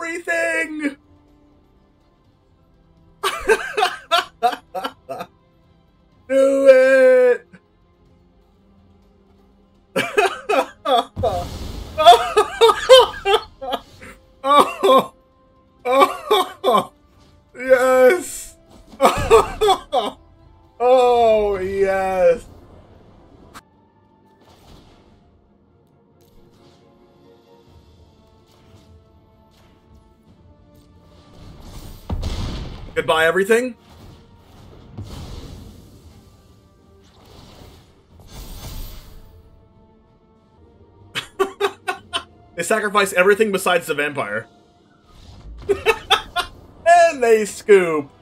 everything! Do it! Oh, oh, yes! Oh, yes! Goodbye, everything. They sacrifice everything besides the vampire. And they scoop.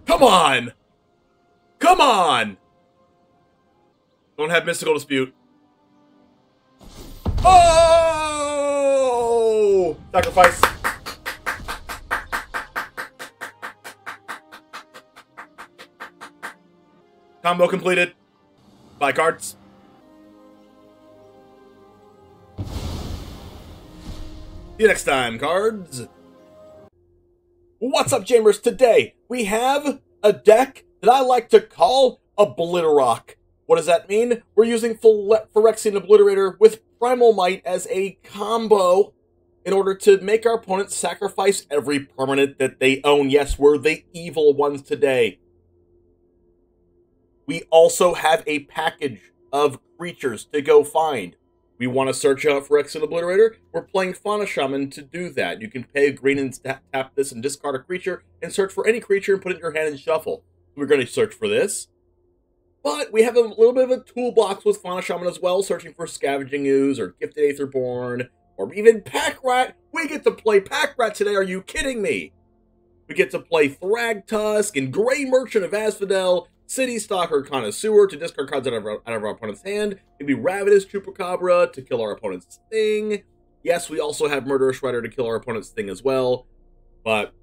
Come on! Come on! Don't have Mystical Dispute. Oh! Sacrifice. Combo completed. Buy cards. See you next time, cards. What's up, Jamers? Today, we have a deck that I like to call Obliterock. What does that mean? We're using Phyrexian Obliterator with Primal Might as a combo in order to make our opponents sacrifice every permanent that they own. Yes, we're the evil ones today. We also have a package of creatures to go find. We want to search out Phyrexian Obliterator. We're playing Fauna Shaman to do that. You can pay a green and tap this and discard a creature and search for any creature and put it in your hand and shuffle. We're going to search for this. But we have a little bit of a toolbox with Fauna Shaman as well, searching for Scavenging Ooze or Gifted Aetherborn or even Pack Rat. We get to play Pack Rat today. Are you kidding me? We get to play Thragtusk and Grey Merchant of Asphodel, Citystalker Connoisseur to discard cards out of our opponent's hand. Maybe Ravenous Chupacabra to kill our opponent's thing. Yes, we also have Murderous Rider to kill our opponent's thing as well. But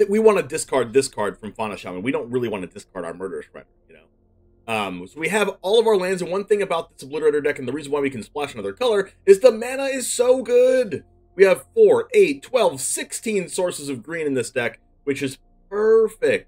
we want to discard this card from Fauna Shaman. We don't really want to discard our Murderous Rider, you know. So we have all of our lands, and one thing about this Obliterator deck, and the reason why we can splash another color, is the mana is so good. We have 4, 8, 12, 16 sources of green in this deck, which is perfect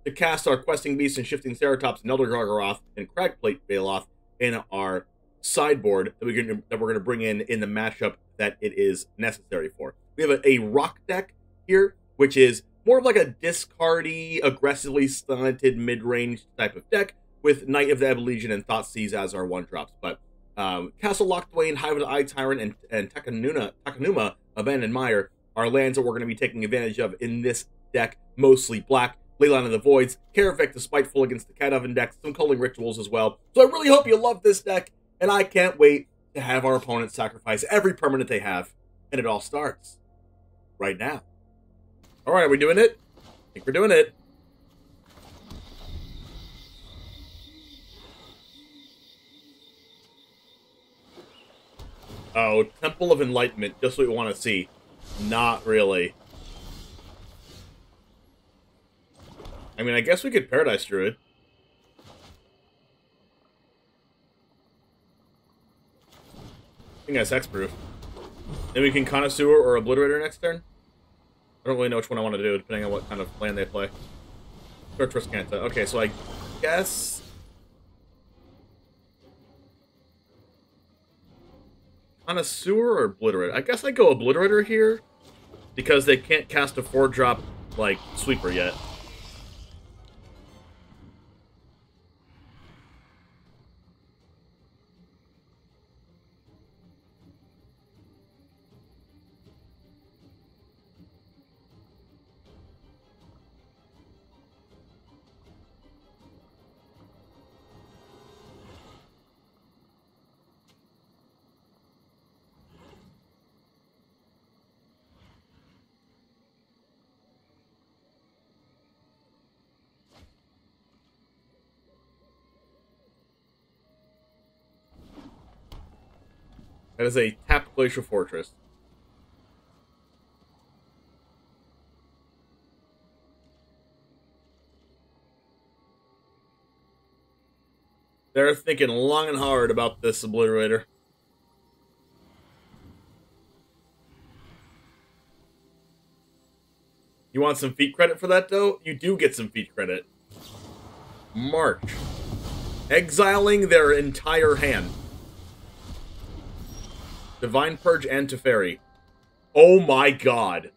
to cast our Questing Beast and Shifting Ceratops and Elder Gargaroth and Cragplate Baloth in our sideboard that we're going to bring in the matchup that it is necessary for. We have a rock deck here, which is more of like a discardy, aggressively stunted mid-range type of deck with Knight of the Ebon Legion and Thoughtseize as our one-drops. But Castle Locthwain, Hive, Eye Tyrant, and Takenuma, Abandoned Mire are lands that we're going to be taking advantage of in this deck, mostly black. Leyline of the Voids, Kaervek the Spiteful against the Cat Oven deck, some Culling Rituals as well. So I really hope you love this deck, and I can't wait to have our opponents sacrifice every permanent they have. And it all starts right now. Alright, are we doing it? I think we're doing it. Oh, Temple of Enlightenment, just what we want to see. Not really. I mean, I guess we could Paradise Druid. I think that's Hexproof. Then we can Connoisseur or Obliterator next turn. I don't really know which one I want to do, depending on what kind of land they play. Torturous Canta. Okay, so I guess... Connoisseur or Obliterator? I guess I go Obliterator here, because they can't cast a 4-drop, like, Sweeper yet. That is a tapped Glacial Fortress. They're thinking long and hard about this Obliterator. You want some feat credit for that, though? You do get some feat credit. March. Exiling their entire hand. Divine Purge and Teferi. Oh my god.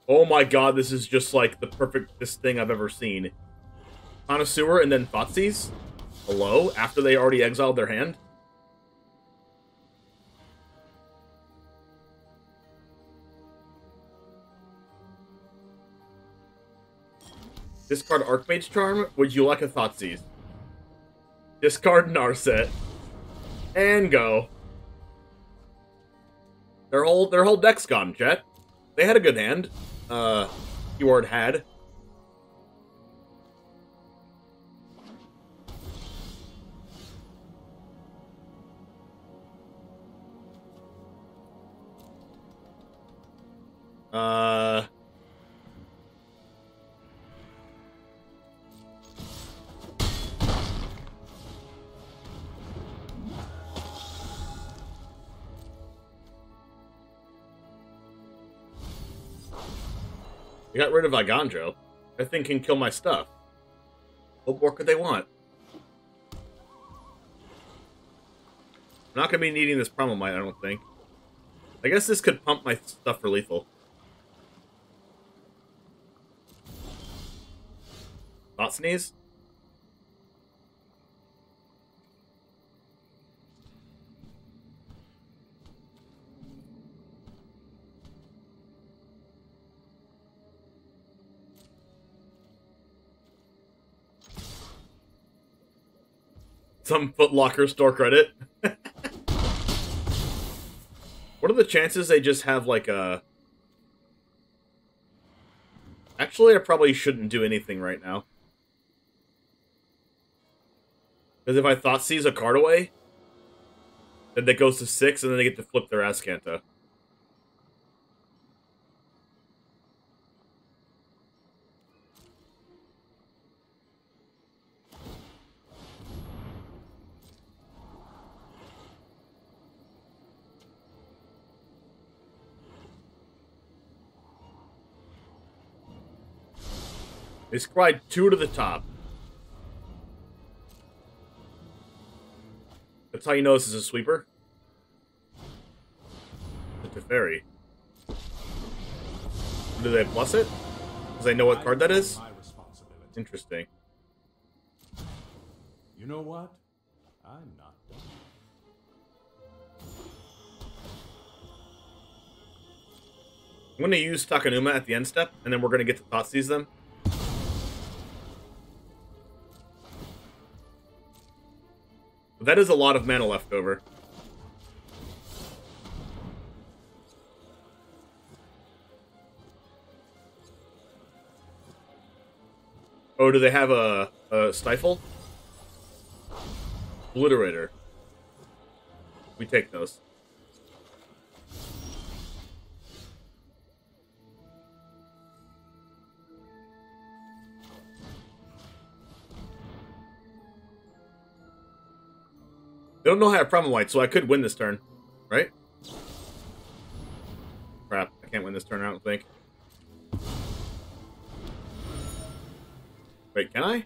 Oh my god, this is just like the perfectest thing I've ever seen. Connoisseur and then Thoughtseize? Hello? After they already exiled their hand? Discard Archmage Charm. Would you like a Thoughtseize? Discard Narset. And go. Their whole deck's gone, chat. They had a good hand. Keyword had. I got rid of Iganjo. That thing can kill my stuff. What more could they want? I'm not going to be needing this Primal Might, I don't think. I guess this could pump my stuff for lethal. Thoughtseize? Some Foot Locker store credit. What are the chances they just have, like, a... Actually, I probably shouldn't do anything right now. Because if I Thoughtseize a card away, then that goes to 6, and then they get to flip their Azcanta. They scried 2 to the top. That's how you know this is a sweeper. The Teferi. Do they plus it? Because they know what card that is? Interesting. You know what? I'm not done. I'm going to use Takenuma at the end step, and then we're going to get to Thoughtseize them. That is a lot of mana left over. Oh, do they have a Stifle? Obliterator. We take those. They don't know how to Primal Might, so I could win this turn, right? Crap, I can't win this turn, I don't think. Wait, can I?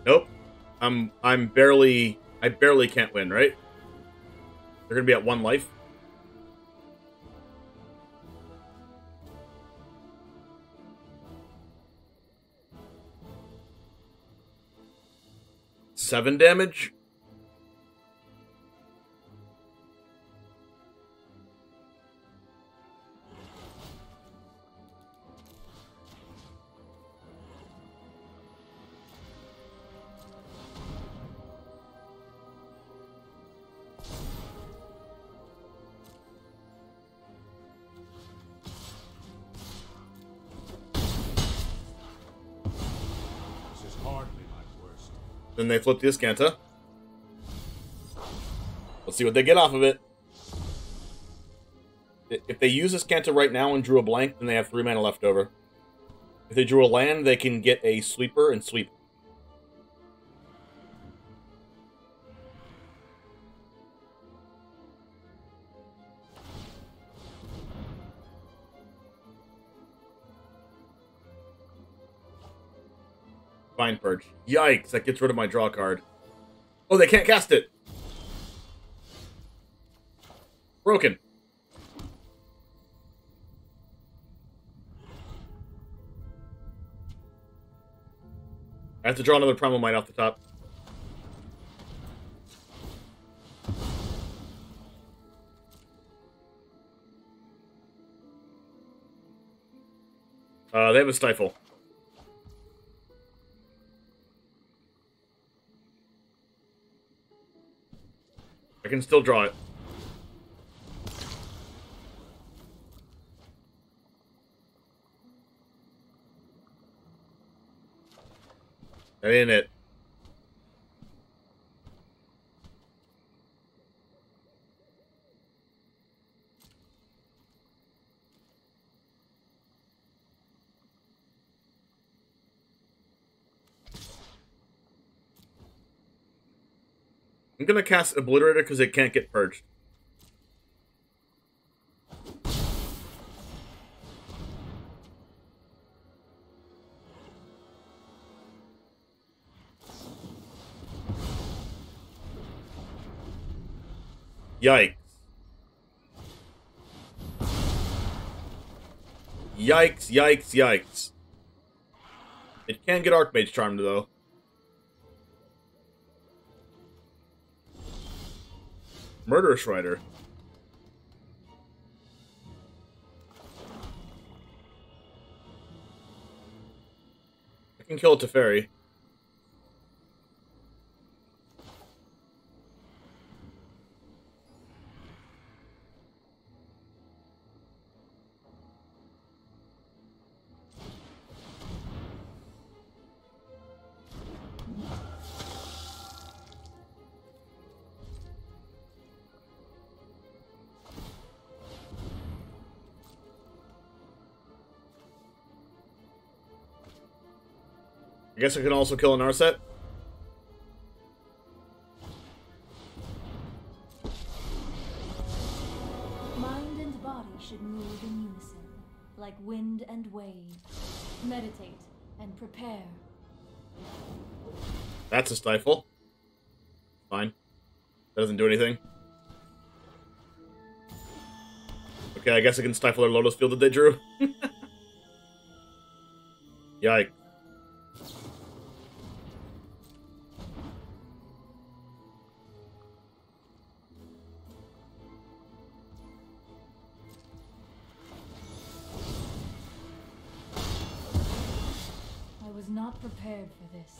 Nope. I barely can't win, right? They're gonna be at 1 life. Seven damage. Then they flip the Azcanta. Let's see what they get off of it. If they use this Canto right now and drew a blank, then they have 3 mana left over. If they drew a land, they can get a sweeper and sweep. Fine Purge. Yikes, that gets rid of my draw card. Oh, they can't cast it! Broken. I have to draw another Primal Might off the top. They have a Stifle. I can still draw it. That ain't it. I'm gonna cast Obliterator because it can't get purged. Yikes. Yikes, yikes, yikes. It can get Archmage Charmed, though. Murderous Rider. I can kill a Teferi. I guess I can also kill an Narset. Mind and body should move in unison, like wind and wave. Meditate and prepare. That's a Stifle. Fine. That doesn't do anything. Okay, I guess I can stifle their Lotus Field that they drew. Yikes. I was not prepared for this.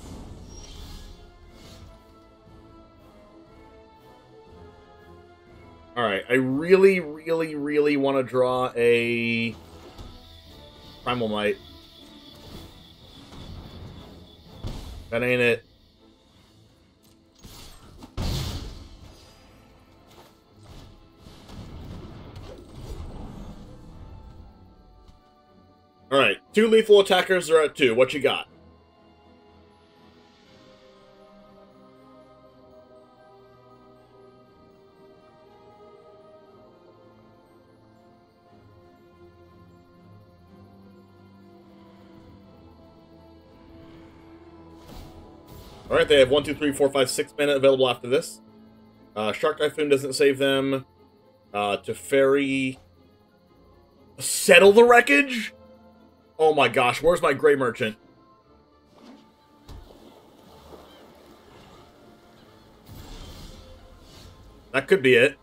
Alright, I really, really, really want to draw a Primal Might. That ain't it. Alright, 2 lethal attackers are at 2. What you got? Alright, they have 1, 2, 3, 4, 5, 6 mana available after this. Shark Typhoon doesn't save them. Teferi... Settle the Wreckage? Oh my gosh, where's my Grey Merchant? That could be it.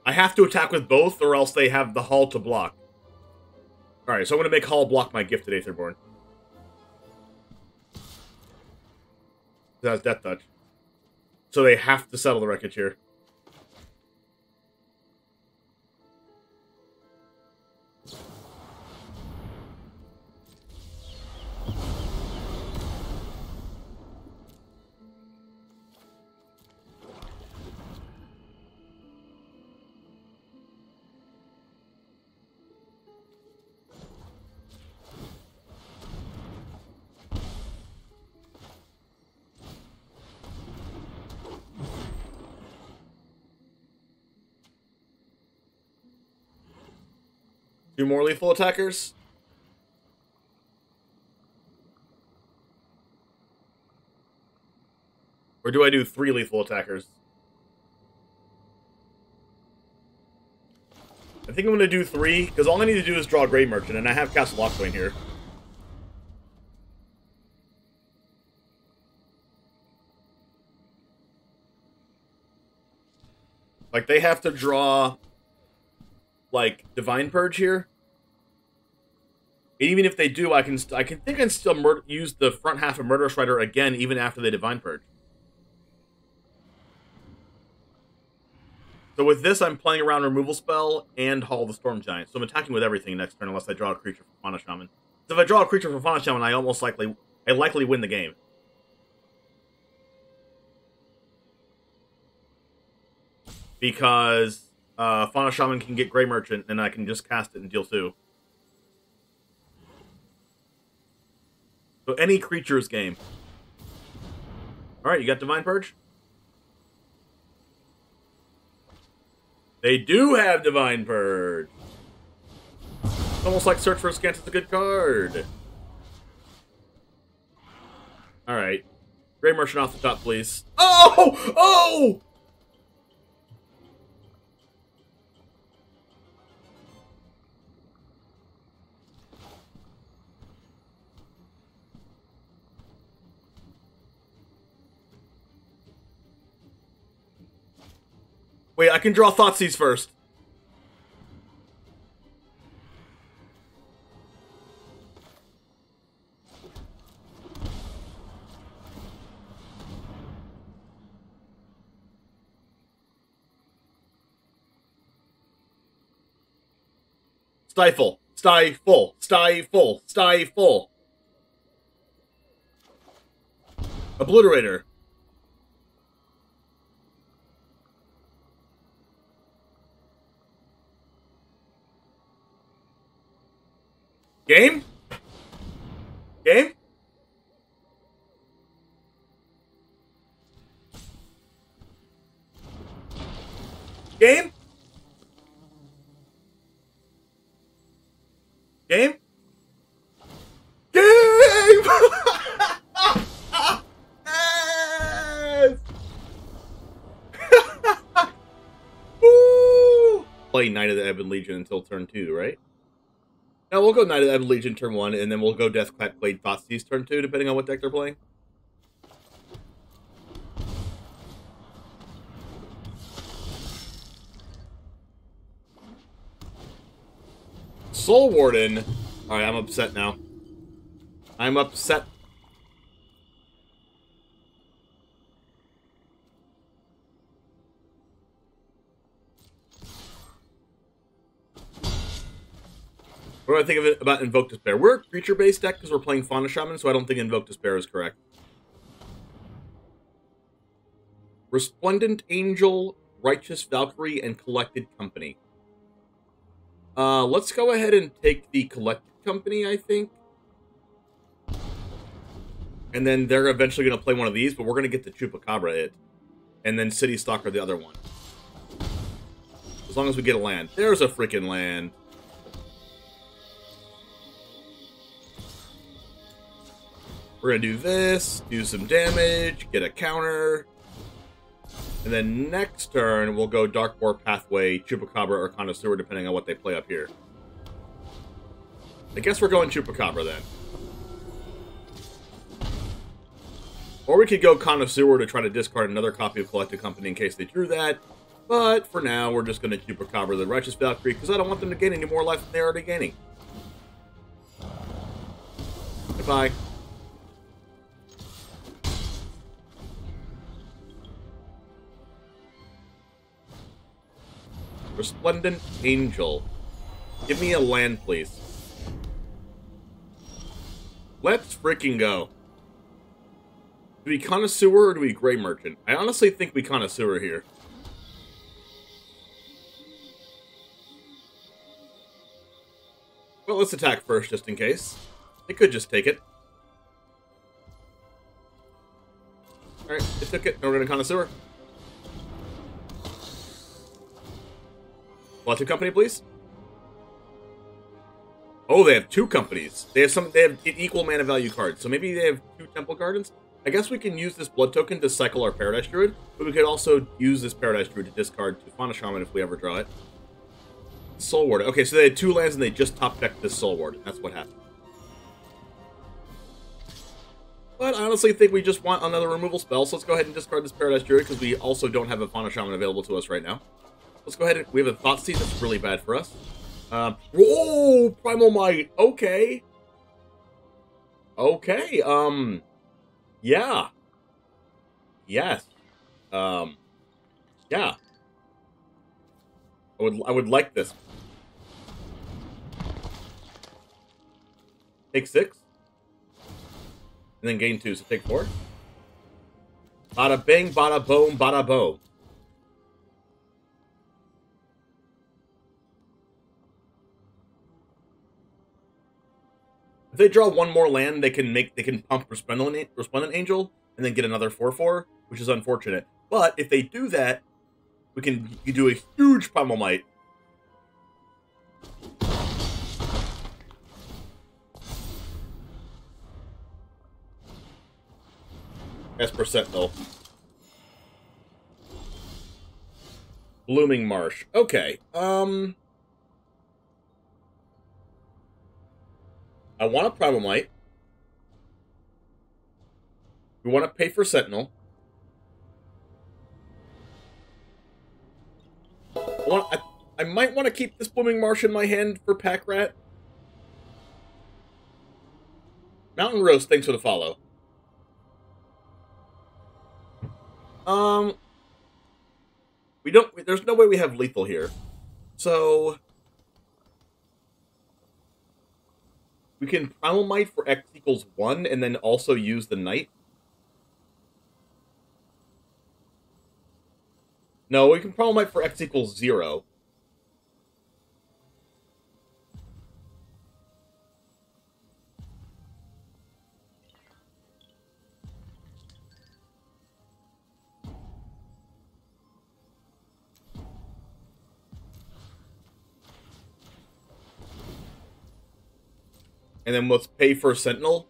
I have to attack with both, or else they have the Hull to block. Alright, so I'm going to make Hull block my Gifted Aetherborn. That's Death Touch. So they have to settle the Wreckage here. 2 more lethal attackers. Or do I do 3 lethal attackers? I think I'm going to do 3, because all I need to do is draw a Grey Merchant, and I have Castle Locthwain here. Like, they have to draw, like, Divine Purge here. And even if they do, I can still use the front half of Murderous Rider again, even after they Divine Purge. So with this, I'm playing around Removal Spell and Hall of the Storm Giant. So I'm attacking with everything next turn unless I draw a creature from Fauna Shaman. So if I draw a creature from Fauna Shaman, I likely win the game. Because Fauna Shaman can get Grey Merchant, and I can just cast it and deal 2. So any creature's game. Alright, you got Divine Purge? They do have Divine Purge. It's almost like Search for Askance is a good card. Alright. Grey Merchant off the top, please. Oh! Oh! Wait, I can draw Thoughtseize first. Stifle. Stifle. Stifle. Stifle. Obliterator. Game? Game? Game? Game? Game! Yes! Woo! Play Knight of the Ebon Legion until turn 2, right? Now we'll go Knight of the Ebon Legion turn 1, and then we'll go Deathcap Glade Thoughtseize turn 2, depending on what deck they're playing. Soul Warden. Alright, I'm upset now. I'm upset. What do I think of it about Invoke Despair? We're a creature-based deck because we're playing Fauna Shaman, so I don't think Invoke Despair is correct. Resplendent Angel, Righteous Valkyrie, and Collected Company. Let's go ahead and take the Collected Company, I think. And then they're eventually going to play one of these, but we're going to get the Chupacabra it. And then Citystalker the other one. As long as we get a land. There's a freaking land. We're going to do this, do some damage, get a counter. And then next turn, we'll go Darkbore Pathway, Chupacabra, or Connoisseur, depending on what they play up here. I guess we're going Chupacabra then. Or we could go Connoisseur to try to discard another copy of Collected Company in case they drew that. But for now, we're just going to Chupacabra the Righteous Valkyrie, because I don't want them to gain any more life than they're already gaining. Goodbye. Resplendent Angel. Give me a land, please. Let's freaking go. Do we Connoisseur or do we Grey Merchant? I honestly think we Connoisseur here. Well, let's attack first, just in case. They could just take it. Alright, they took it. Now we're going to Connoisseur. Collected Company, please. Oh, they have two companies. They have equal mana value cards. So maybe they have two Temple Gardens. I guess we can use this blood token to cycle our Paradise Druid, but we could also use this Paradise Druid to discard to Fauna Shaman if we ever draw it. Soul Ward. Okay, so they had two lands and they just top decked this Soul Ward. That's what happened. But I honestly think we just want another removal spell, so let's go ahead and discard this Paradise Druid because we also don't have a Fauna Shaman available to us right now. Let's go ahead and... We have a Thoughtseize that's really bad for us. Whoa! Primal Might! Okay! Okay, yeah. Yes. Yeah. I would like this. Take 6. And then gain 2, so take 4. Bada bing, bada boom, bada boom. If they draw one more land, they can pump Resplendent Angel and then get another 4/4, which is unfortunate. But if they do that, you can do a huge Primal Might. Esper Sentinel. Blooming Marsh. Okay. I want a Primal Might. We want to pay for Sentinel. I might want to keep this Blooming Marsh in my hand for Pack Rat. Mountain Roast, thanks for the follow. There's no way we have lethal here. So we can Primal Might for X equals 1 and then also use the Knight. No, we can Primal Might for X equals 0. And then let's pay for a Sentinel.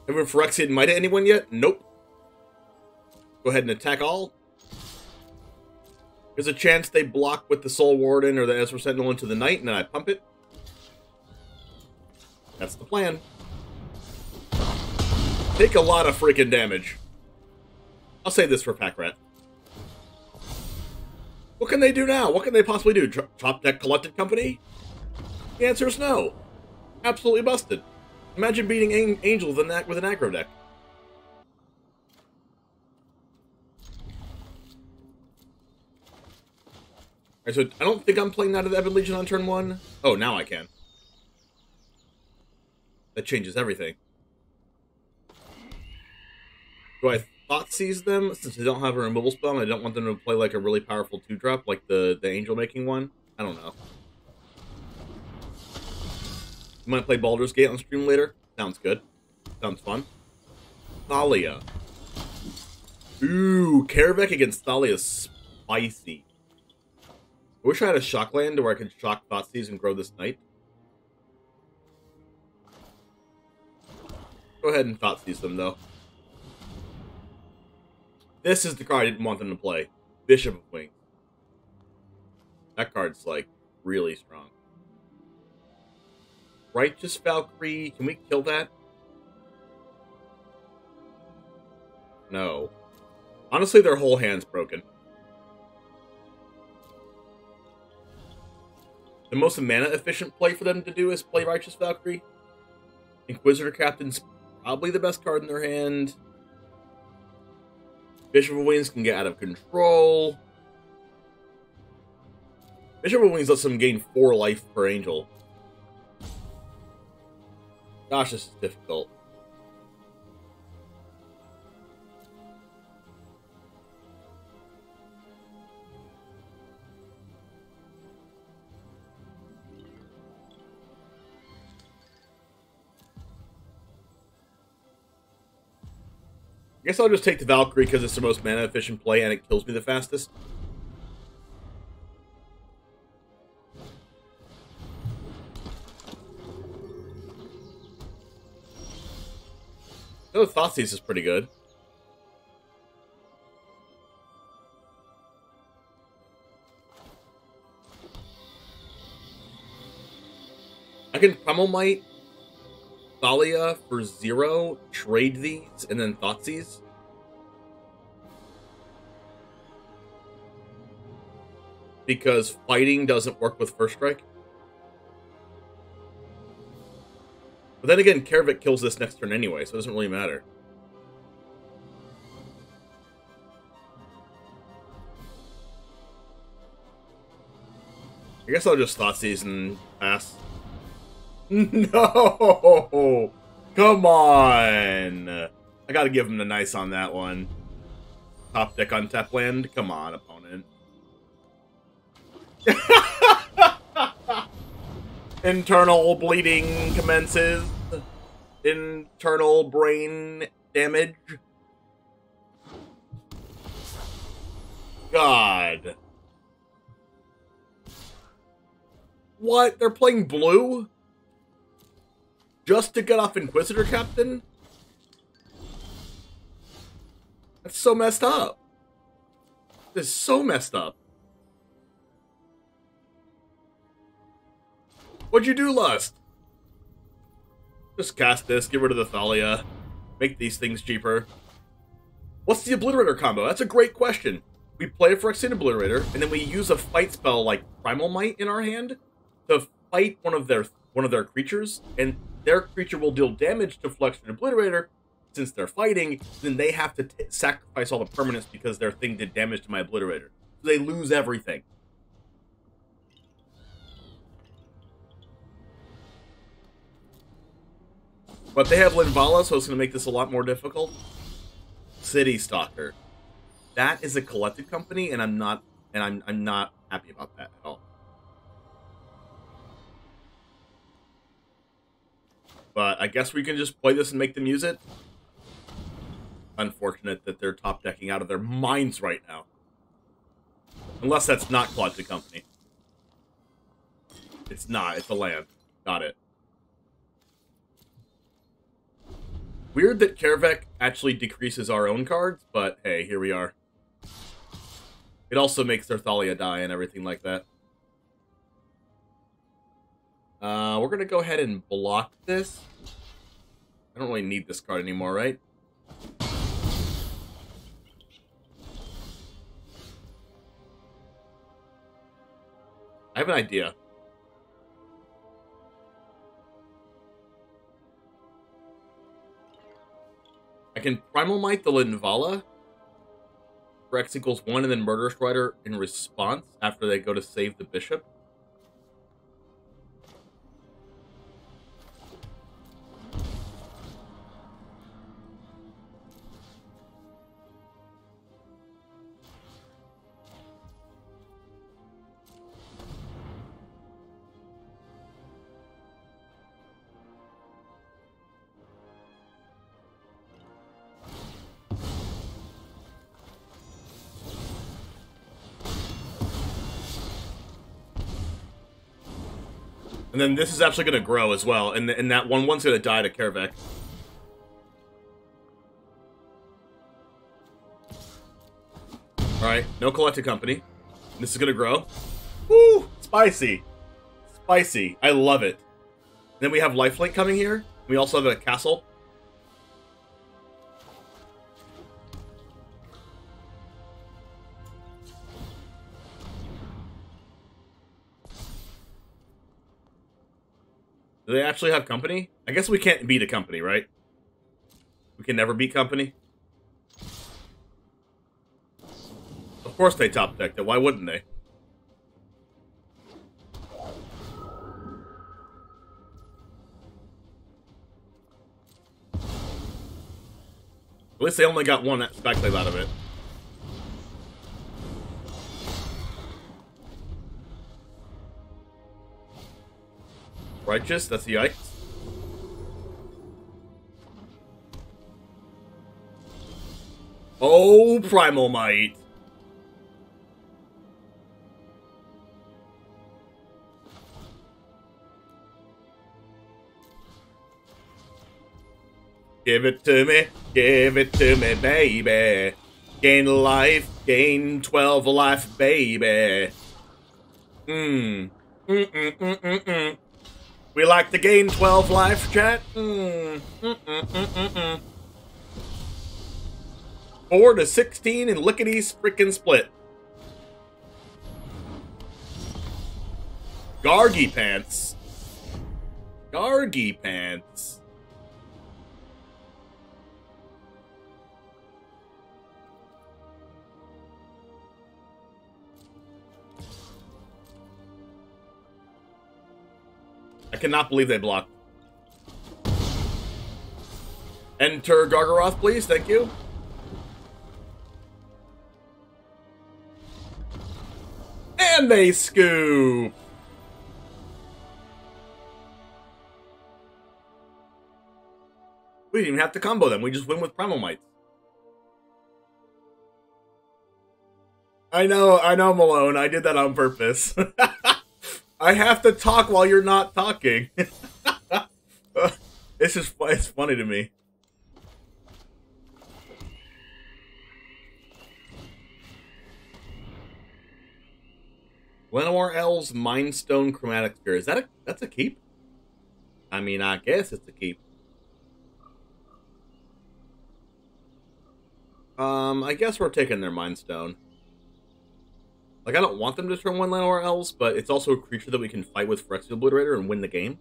Have we Phyrexian Might anyone yet? Nope. Go ahead and attack all. There's a chance they block with the Soul Warden or the Esper Sentinel into the Knight, and then I pump it. That's the plan. Take a lot of freaking damage. I'll save this for Pack Rat. What can they do now? What can they possibly do? Top deck Collected Company? The answer is no. Absolutely busted. Imagine beating Angel with an aggro deck. Alright, so I don't think I'm playing out of the Ebon Legion on turn 1. Oh, now I can. That changes everything. Do I Thoughtseize them since they don't have a removal spell and I don't want them to play like a really powerful 2-drop like the Angel making one? I don't know. You might play Baldur's Gate on stream later? Sounds good. Sounds fun. Thalia. Ooh, Kaervek against Thalia is spicy. I wish I had a shock land where I could shock Thoughtseize and grow this Knight. Go ahead and Thoughtseize them, though. This is the card I didn't want them to play. Bishop of Wings. That card's, like, really strong. Righteous Valkyrie. Can we kill that? No. Honestly, their whole hand's broken. The most mana-efficient play for them to do is play Righteous Valkyrie. Inquisitor Captain's probably the best card in their hand. Bishop of Wings can get out of control. Bishop of Wings lets them gain 4 life per Angel. Gosh, this is difficult. I guess I'll just take the Valkyrie because it's the most mana-efficient play and it kills me the fastest. Oh, Thoughtseize is pretty good. I can Primal Might, Thalia for 0, trade these, and then Thoughtseize. Because fighting doesn't work with First Strike. But then again, Kaervek kills this next turn anyway, so it doesn't really matter. I guess I'll just Thoughtseize and pass. No! Come on! I gotta give him the nice on that one. Top deck on tap land? Come on, opponent. Internal bleeding commences. Internal brain damage. God. What? They're playing blue? Just to get off Inquisitor Captain? That's so messed up. This is so messed up. What'd you do, Lust? Just cast this, get rid of the Thalia, make these things cheaper. What's the Obliterator combo? That's a great question. We play a Phyrexian Obliterator, and then we use a fight spell like Primal Might in our hand to fight one of their creatures, and their creature will deal damage to Phyrexian Obliterator. Since they're fighting, then they have to sacrifice all the permanents because their thing did damage to my Obliterator. So they lose everything. But they have Linvala, so it's going to make this a lot more difficult. Citystalker. That is a collected company, and I'm not happy about that at all. But I guess we can just play this and make them use it. Unfortunate that they're top decking out of their minds right now. Unless that's not collected company. It's not. It's a land. Got it. Weird that Kaervek actually decreases our own cards, but hey, here we are. It also makes their Thalia die and everything like that. We're going to go ahead and block this. I don't really need this card anymore, right? I have an idea. I can Primal Might the Linvala for X equals 1 and then Murderous Rider in response after they go to save the bishop. And then this is actually going to grow as well, and that one's going to die to Kaervek. Alright, no collected company. This is going to grow. Woo! Spicy. Spicy. I love it. And then we have Lifelink coming here. We also have a castle. Do they actually have company? I guess we can't beat a company, right? We can never beat company. Of course they top decked it. Why wouldn't they? At least they only got one Skyclave out of it. Righteous, that's the ice. Oh, Primal Might. Give it to me, baby. Gain life, gain 12 life, baby. We like to gain 12 life, chat. 4 to 16 and lickity's freaking split. Gargy pants. Gargy pants. I cannot believe they blocked. Enter Gargaroth, please. Thank you. And they scoop. We didn't even have to combo them. We just win with Primal Might. I know, Malone. I did that on purpose. I have to talk while you're not talking. It's funny to me. Llanowar Elves Mindstone Chromatic Sphere. Is that that's a keep? I mean, I guess it's a keep. I guess we're taking their Mindstone. Like, I don't want them to turn 1 Llanowar Elves, but it's also a creature that we can fight with Phyrexian Obliterator and win the game.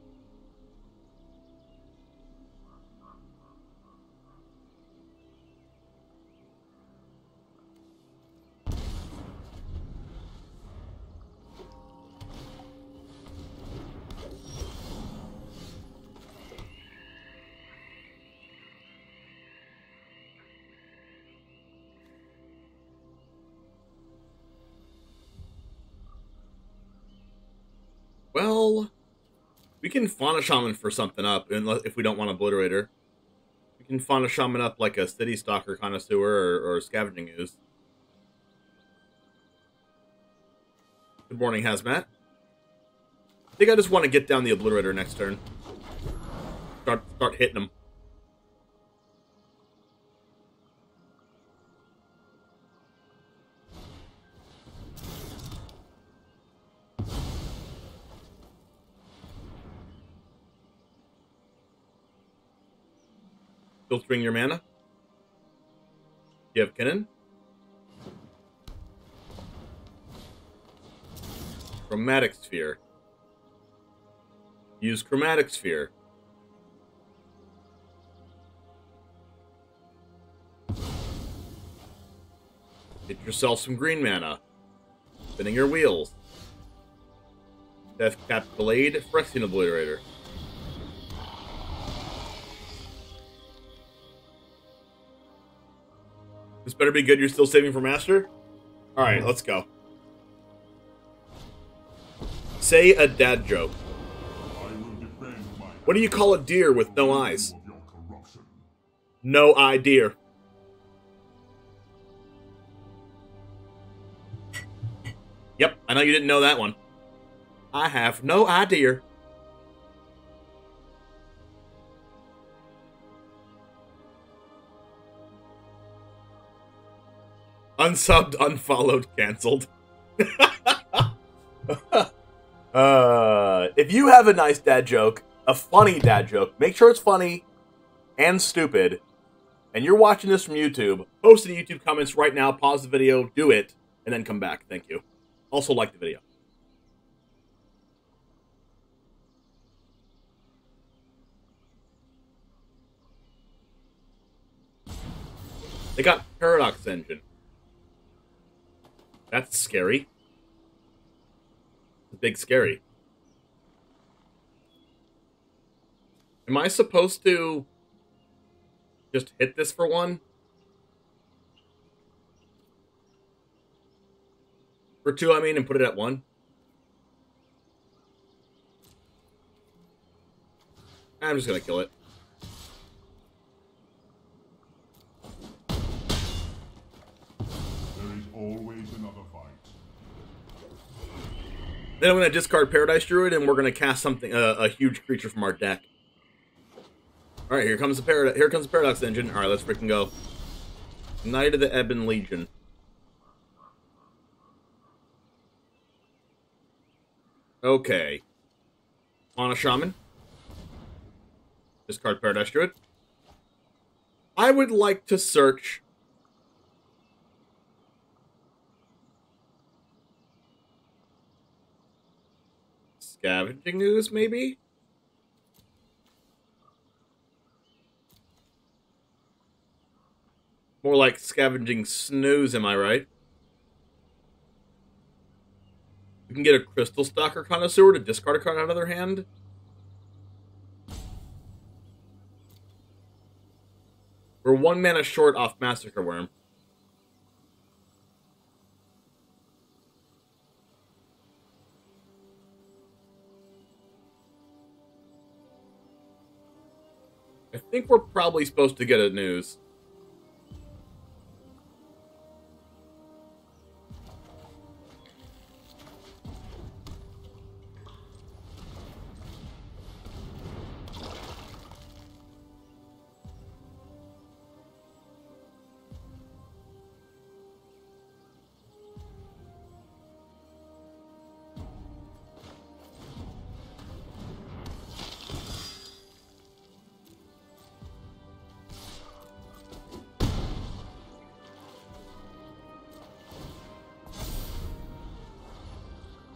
Well, we can Fauna Shaman for something up, if we don't want Obliterator. We can Fauna Shaman up like a Citystalker Connoisseur or Scavenging Ooze. Good morning, Hazmat. I think I just want to get down the Obliterator next turn. Start hitting them. Filtering your mana. You have Kinnan. Chromatic Sphere. Use Chromatic Sphere. Get yourself some green mana. Spinning your wheels. Deathcap Glade, Phyrexian Obliterator. This better be good. You're still saving for Master? Alright, let's go. Say a dad joke. What do you call a deer with no eyes? No eye deer. Yep, I know you didn't know that one. I have no idea. Unsubbed, unfollowed, cancelled. If you have a nice dad joke, a funny dad joke, make sure it's funny and stupid, and you're watching this from YouTube, post in the YouTube comments right now, pause the video, do it, and then come back. Thank you. Also like the video. They got Paradox Engine. That's scary. It's big scary. Am I supposed to just hit this for one? For two, I mean, and put it at one? I'm just gonna kill it. Always another fight. Then I'm going to discard Paradise Druid, and we're going to cast something, a huge creature from our deck. All right, here comes the Paradox engine. All right, let's freaking go. Knight of the Ebon Legion. Okay. Fauna Shaman. Discard Paradise Druid. I would like to search Scavenging Ooze, maybe? More like Scavenging Snooze, am I right? We can get a Citystalker Connoisseur to discard a card out of their hand. We're 1 mana short off Massacre Worm. I think we're probably supposed to get a news.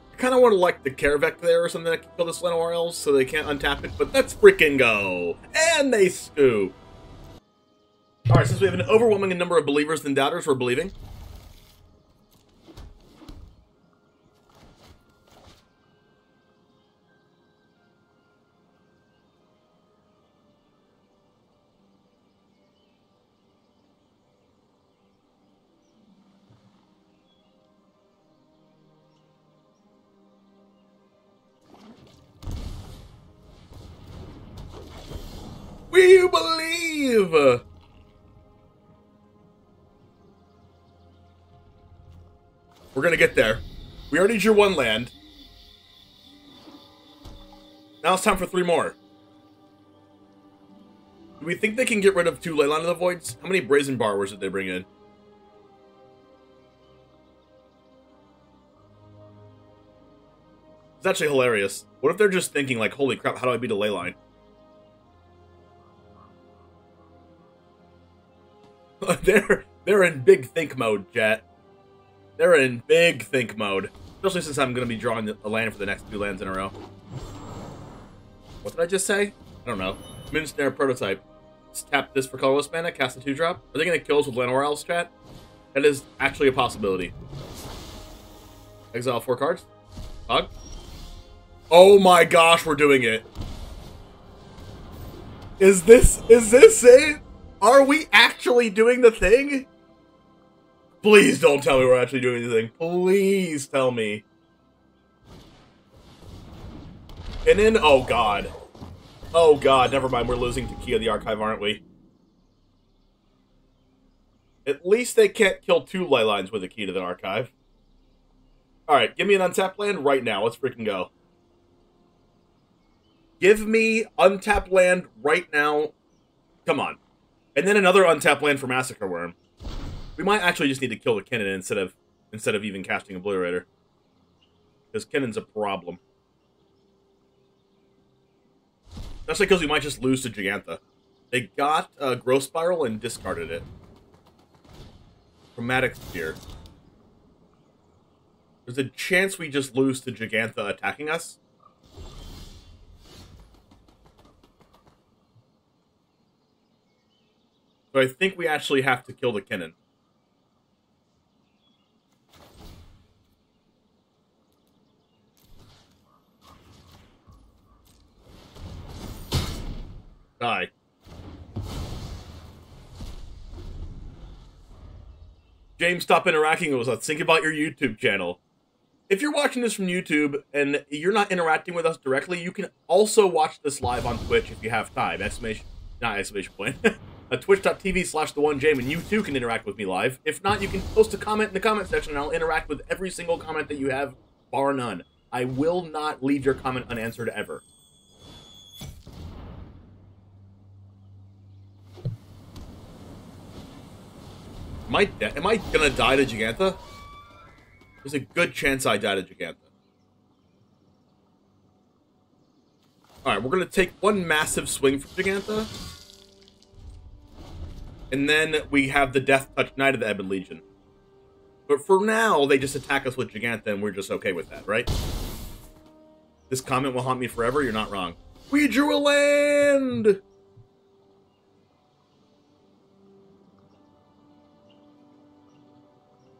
I kind of want to like the Kaervek there or something that can kill this anywhere else so they can't untap it, but let's freaking go! And they scoop! Alright, since we have an overwhelming number of believers than doubters, we're believing. We believe! We're gonna get there. We already drew 1 land. Now it's time for 3 more. Do we think they can get rid of 2 Leyline of the Voids? How many Brazen Borrowers did they bring in? It's actually hilarious. What if they're just thinking, like, holy crap, how do I beat a Leyline? They're in big think mode, chat. They're in big think mode. Especially since I'm going to be drawing a land for the next 2 lands in a row. What did I just say? I don't know. Minsnare Prototype. Let's tap this for colorless mana, cast a 2-drop. Are they going to kill us with Llanowar Elves, chat? That is actually a possibility. Exile 4 cards. Hug. Oh my gosh, we're doing it. Is this it? Are we actually doing the thing? Please don't tell me we're actually doing the thing. Please tell me. And then, oh god. Oh god, never mind, we're losing to Key of the Archive, aren't we? At least they can't kill 2 Leylines with a Key to the Archive. Alright, give me an untapped land right now. Let's freaking go. Give me untapped land right now. Come on. And then another untapped land for Massacre Worm. We might actually just need to kill the Kinnan instead of even casting Obliterator. Because Kinnan's a problem. Especially because we might just lose to Gigantha. They got Growth Spiral and discarded it. Chromatic Sphere. There's a chance we just lose to Gigantha attacking us. So I think we actually have to kill the Kinnan. Die. James, stop interacting with us. Think about your YouTube channel. If you're watching this from YouTube and you're not interacting with us directly, you can also watch this live on Twitch if you have time. Twitch.tv/TheOneJame, and you too can interact with me live. If not, you can post a comment in the comment section and I'll interact with every single comment that you have, bar none. I will not leave your comment unanswered ever. Am I gonna die to Giganta? There's a good chance I die to Giganta. Alright, we're gonna take one massive swing from Giganta. And then we have the Death Touch Knight of the Ebon Legion. But for now, they just attack us with Giganta, and we're just okay with that, right? This comment will haunt me forever, you're not wrong. We drew a land!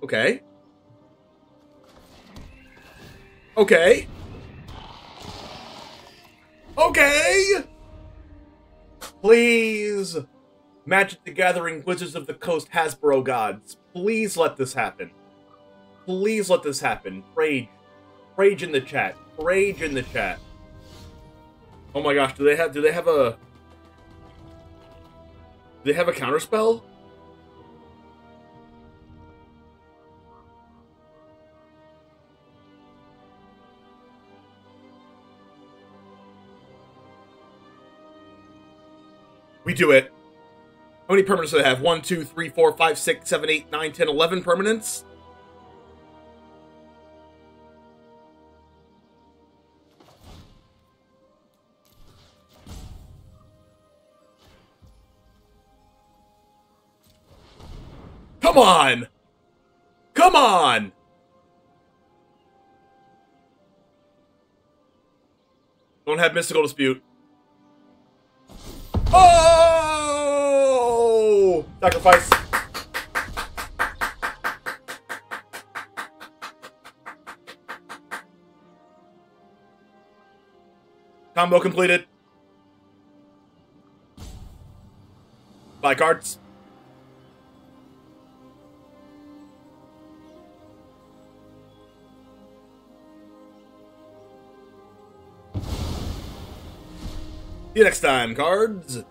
Okay. Okay. Okay! Please! Magic the Gathering Wizards of the Coast Hasbro gods, please let this happen. Please let this happen. Rage. Rage in the chat. Rage in the chat. Oh my gosh, do they have a counterspell? We do it. How many permanents do they have? 1, 2, 3, 4, 5, 6, 7, 8, 9, 10, 11 permanents? Come on! Come on! Don't have Mystical Dispute. Oh! Sacrifice. Combo completed. Buy cards. See you next time, cards.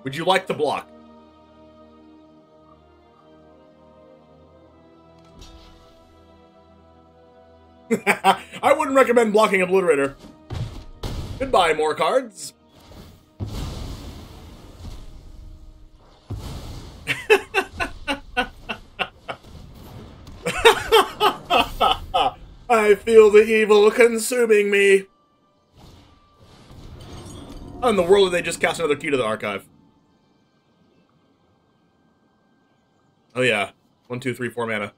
Would you like to block? I wouldn't recommend blocking Obliterator. Goodbye, more cards. I feel the evil consuming me. How in the world did they just cast another key to the archive? Oh yeah. 1, 2, 3, 4 mana.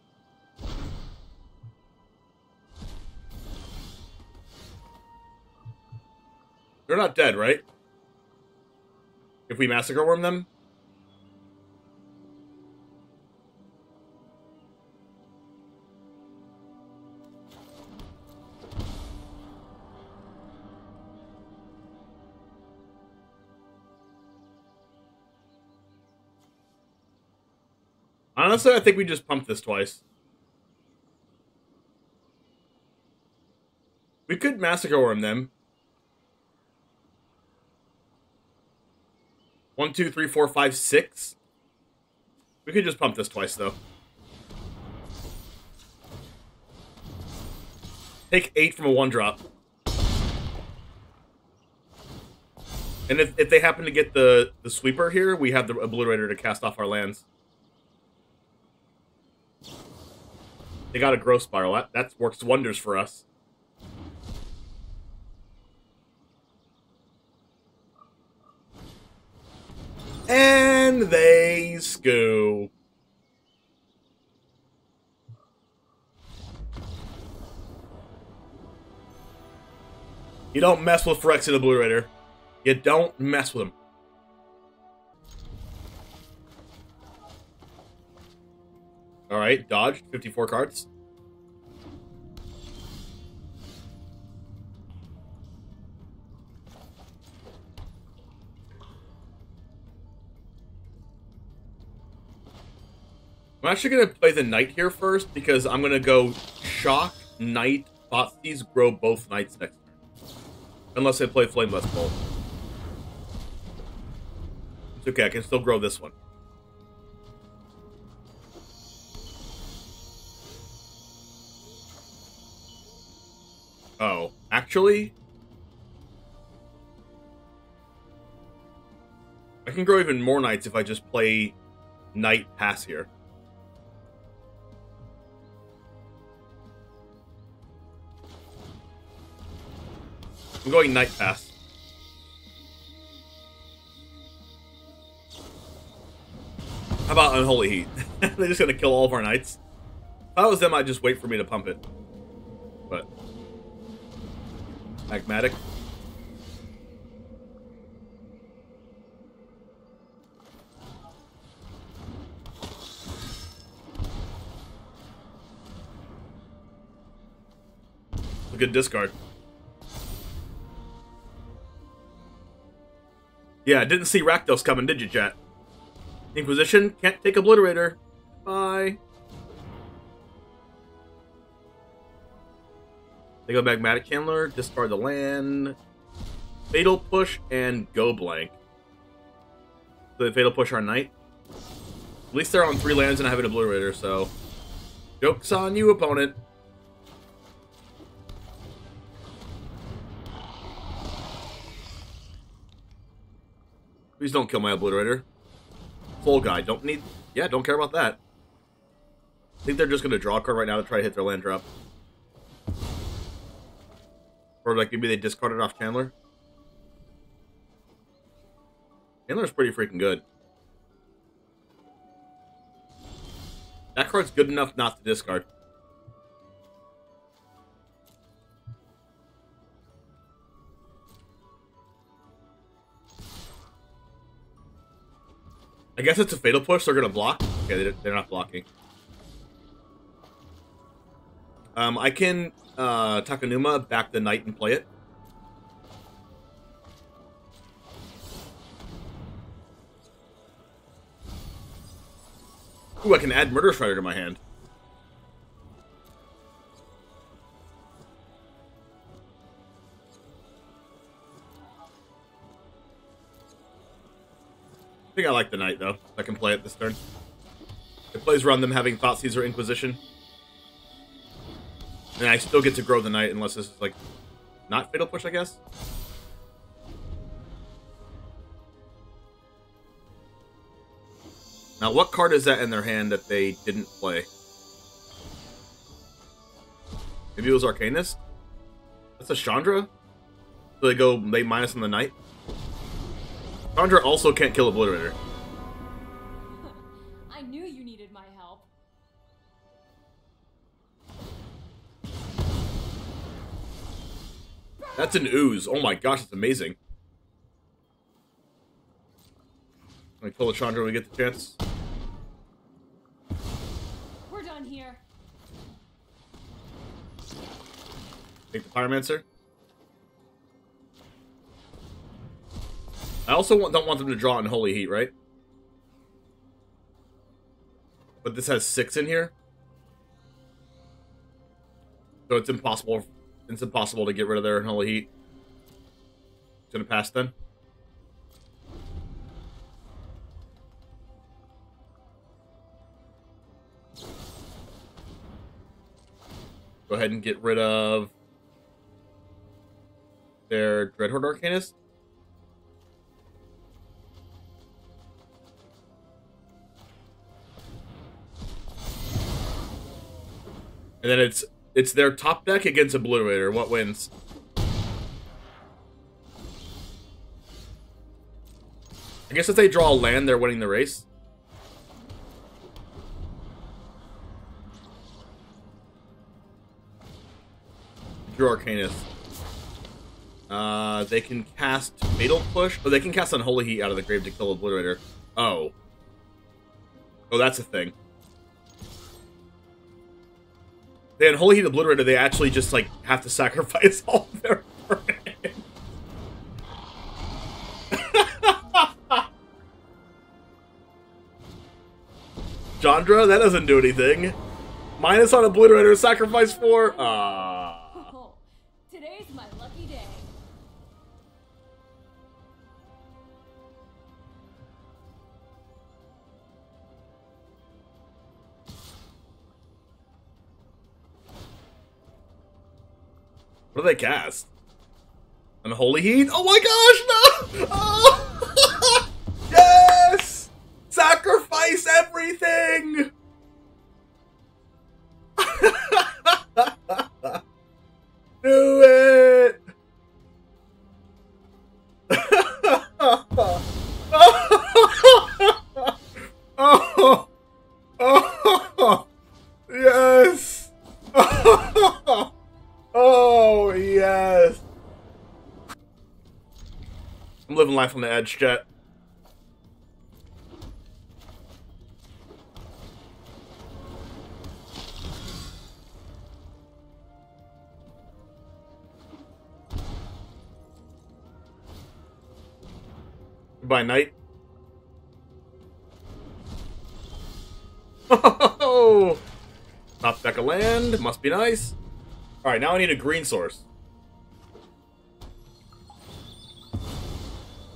They're not dead, right? If we Massacre Worm them? Honestly, I think we just pumped this twice. We could Massacre Worm them. 1, 2, 3, 4, 5, 6. We could just pump this twice, though. Take 8 from a 1-drop. And if they happen to get the Sweeper here, we have the Obliterator to cast off our lands. They got a Growth Spiral. That works wonders for us. And they scoo. You don't mess with Phyrexian Obliterator. You don't mess with him. Alright, dodged. 54 cards. I'm actually going to play the Knight here first, because I'm going to go Shock, Knight, Thoughtseize, grow both Knights next turn. Unless I play Flameless Bolt. It's okay, I can still grow this one. Oh, actually, I can grow even more knights if I just play Knight Pass here. I'm going Knight Pass. How about Unholy Heat? They're just gonna kill all of our knights. If I was them, I'd just wait for me to pump it. But Magmatic. A good discard. Yeah, didn't see Rakdos coming, did you, chat? Inquisition, can't take Obliterator. Bye. They go Magmatic Handler, discard the land, Fatal Push, and go blank. So they Fatal Push our Knight. At least they're on 3 lands and I have an Obliterator, so joke's on you, opponent. Please don't kill my Obliterator. Full guy, don't need... Yeah, don't care about that. I think they're just going to draw a card right now to try to hit their land drop. Or like maybe they discarded off Chandler. Chandler's pretty freaking good. That card's good enough not to discard. I guess it's a Fatal Push, so they're going to block. Okay, they're not blocking. I can Takenuma back the Knight and play it. Ooh, I can add Murderous Rider to my hand. I think I like the Knight, though. I can play it this turn. It plays around them having Thoughtseize or Inquisition. And I still get to grow the Knight unless this is, like, not Fatal Push, I guess? Now, what card is that in their hand that they didn't play? Maybe it was Arcanist? That's a Chandra? So they minus on the Knight? Chandra also can't kill Obliterator. I knew you needed my help. That's an Ooze. Oh my gosh, that's amazing. Let me kill the Chandra when we get the chance. We're done here. Take the Pyromancer. I also don't want them to draw Unholy Heat, right? But this has 6 in here. So it's impossible to get rid of their Unholy Heat. It's gonna pass then. Go ahead and get rid of their Dreadhorde Arcanist. And then it's their top deck against Obliterator. What wins? I guess if they draw a land, they're winning the race. Drew Arcanist. They can cast Fatal Push. Oh, they can cast Unholy Heat out of the grave to kill Obliterator. Oh. Oh, that's a thing. The Unholy Heat Obliterator, they actually just, like, have to sacrifice all of their friends. Chandra, that doesn't do anything. Minus on Obliterator, sacrifice 4. Oh, today's my lucky day. What do they cast? Unholy Heat? Oh my gosh, no! Oh! Yes! Sacrifice everything! Do it! Oh! Oh! Yes! Oh, yes! I'm living life on the edge, chat. Goodbye, night. Oh! Top deck of land. Must be nice. Alright, now I need a green source.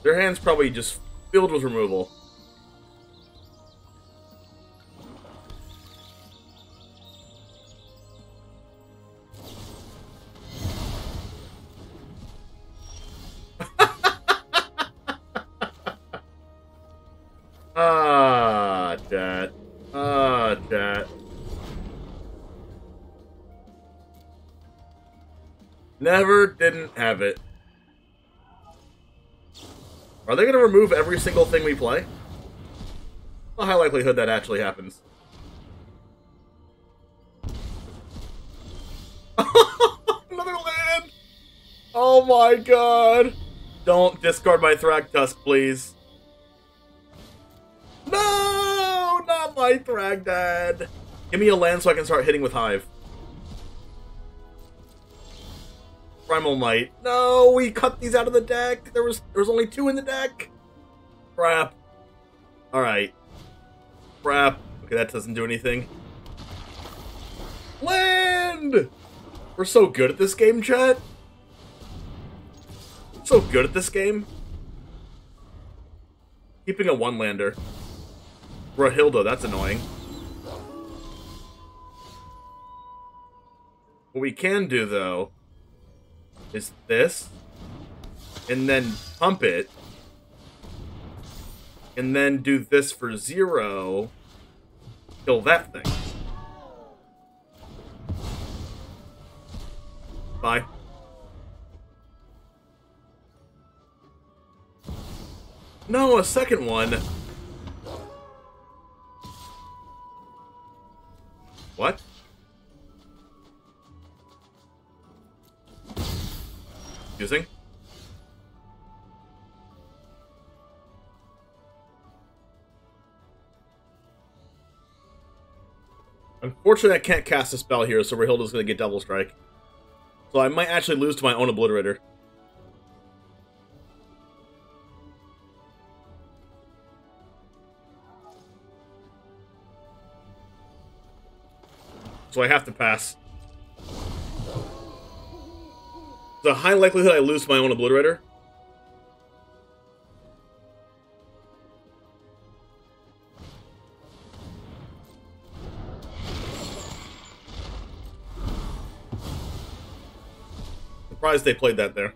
Their hand's probably just filled with removal. Ah, chat. Ah, chat. Never didn't have it. Are they going to remove every single thing we play? A high likelihood that actually happens. Another land! Oh my god! Don't discard my Thragtusk, please. No! Not my Thragdad! Give me a land so I can start hitting with Hive. Primal Might. No, we cut these out of the deck. There was only 2 in the deck. Crap. Alright. Crap. Okay, that doesn't do anything. Land! We're so good at this game, chat. So good at this game. Keeping a 1-lander. Rahilda, that's annoying. What we can do, though, is this, and then pump it, and then do this for 0, kill that thing. Bye. No, a second one. What? Using? Unfortunately, I can't cast a spell here, so Rahilda's going to get Double Strike. So I might actually lose to my own Obliterator. So I have to pass. There's a high likelihood I lose to my own Obliterator. Surprised they played that there.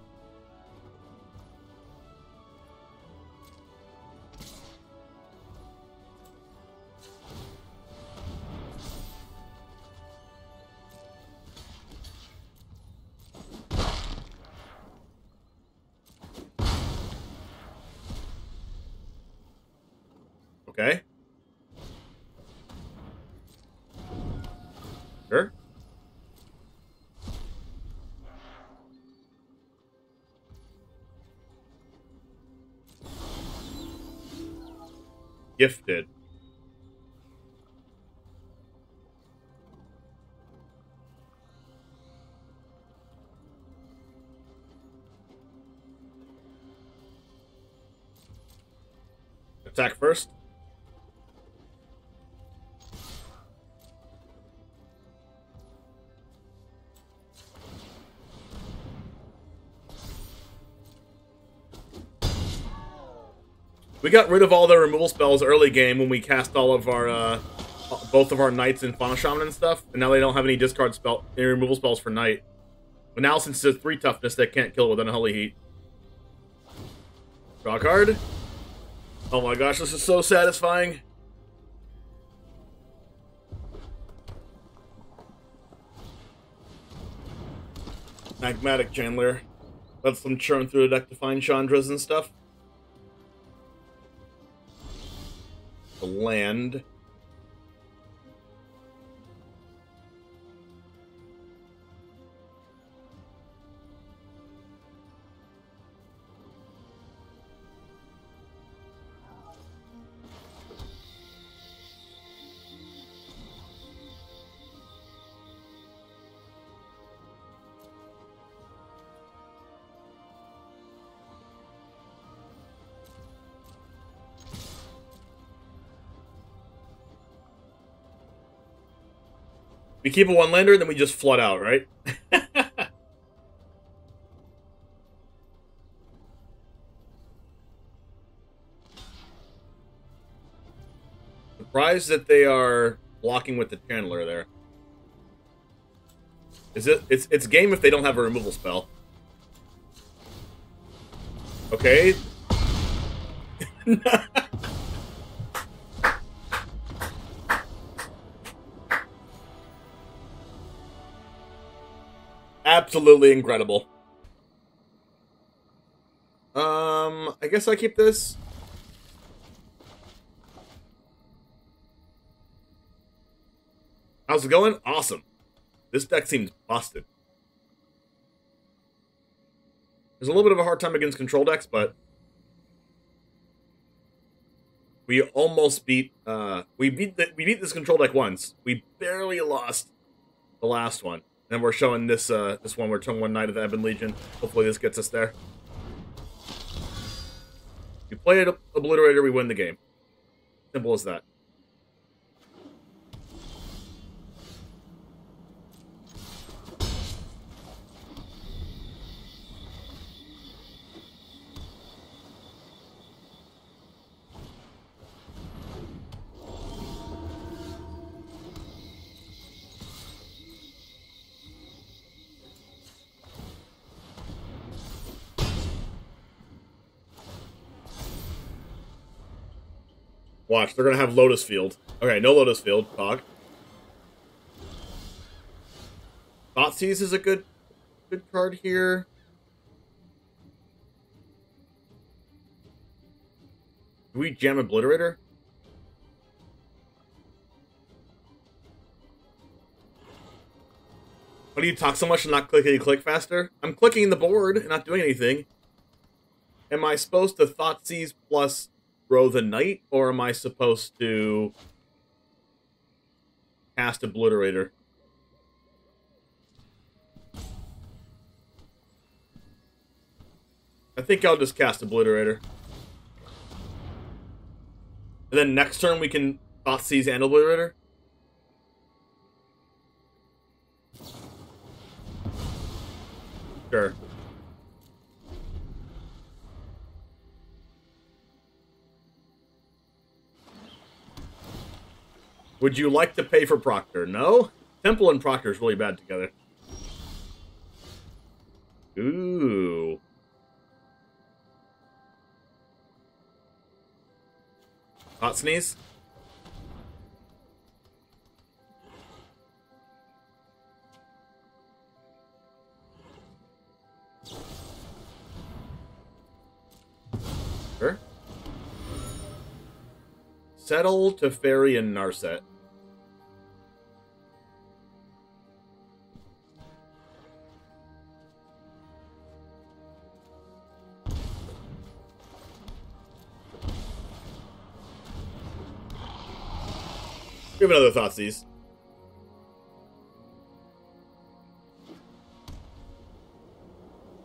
Okay. Sure. Gifted. Attack first. We got rid of all the removal spells early game when we cast all of our, both of our knights and Fauna Shaman and stuff, and now they don't have any discard spell, any removal spells for knight. But now, since it's 3 toughness, they can't kill it with Unholy Heat. Draw a card. Oh my gosh, this is so satisfying. Magmatic Chandler. Lets them churn through the deck to find Chandras and stuff. The land. We keep a 1-lander, then we just flood out, right? Surprised that they are blocking with the Chandler there. It's game if they don't have a removal spell. Okay. Absolutely incredible. I guess I keep this. How's it going? Awesome. This deck seems busted. There's a little bit of a hard time against control decks, but we almost beat we beat this control deck once. We barely lost the last one. And we're showing this this one. We're showing one Knight of the Ebon Legion. Hopefully this gets us there. We play an Obliterator, we win the game. Simple as that. Watch, they're gonna have Lotus Field. Okay, no Lotus Field. Cog. Thoughtseize is a good card here. Do we jam Obliterator? Why do you talk so much and not click faster? I'm clicking the board and not doing anything. Am I supposed to Thoughtseize plus throw the Knight, or am I supposed to cast Obliterator? I think I'll just cast Obliterator. And then next turn we can Thoughtseize and Obliterator? Sure. Would you like to pay for Proctor? No? Temple and Proctor is really bad together. Ooh. Hot sneeze? Sure. Settle to Fairy and Narset. We have another Thoughtseize.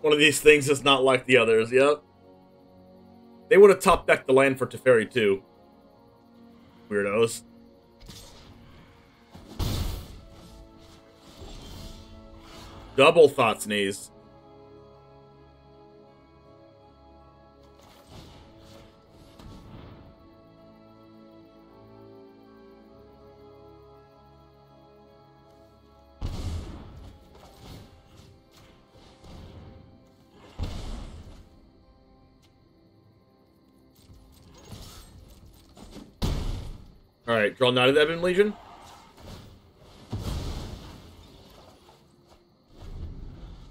One of these things is not like the others, yep. They would have top decked the land for Teferi too. Weirdos. Double Thoughtseize. Alright, draw Knight of the Ebon Legion.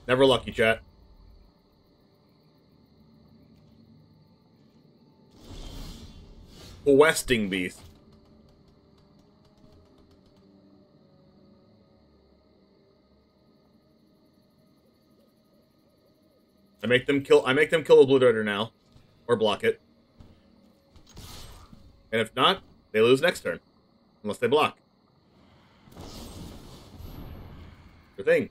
Never lucky, chat. Questing Beast. I make them kill Obliterator now. Or block it. And if not, they lose next turn. Unless they block. Good thing.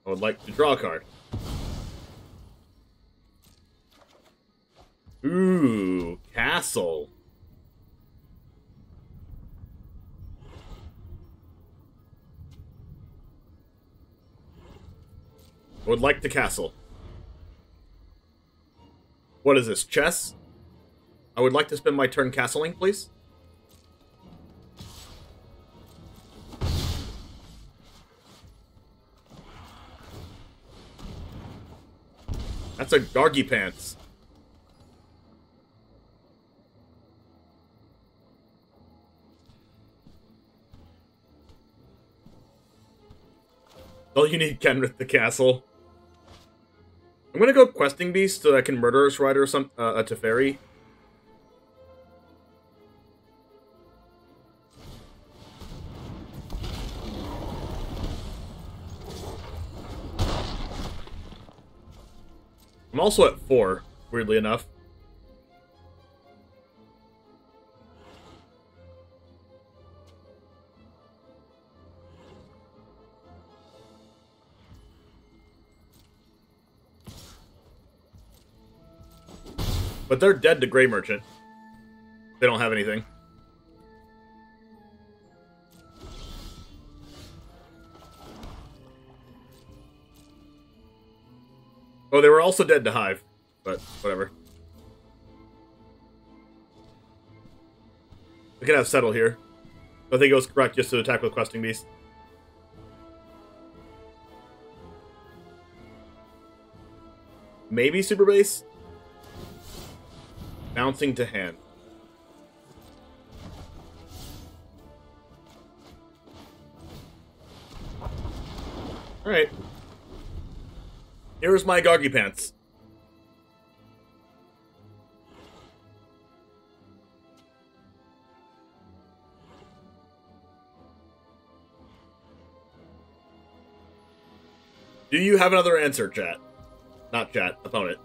I would like to draw a card. Ooh, Castle. I would like to castle. What is this, chess? I would like to spend my turn castling, please. That's a Gargy Pants. Oh, you need Kenrith the castle. I'm gonna go Questing Beast so that I can Murderous Rider some a Teferi. I'm also at 4, weirdly enough. But they're dead to Grey Merchant. They don't have anything. Oh, they were also dead to Hive. But, whatever. We can have Settle here. I think it was correct just to attack with Questing Beast. Maybe Super Base? Bouncing to hand. Alright. Here's my Gargy Pants. Do you have another answer, chat? Not chat, opponent.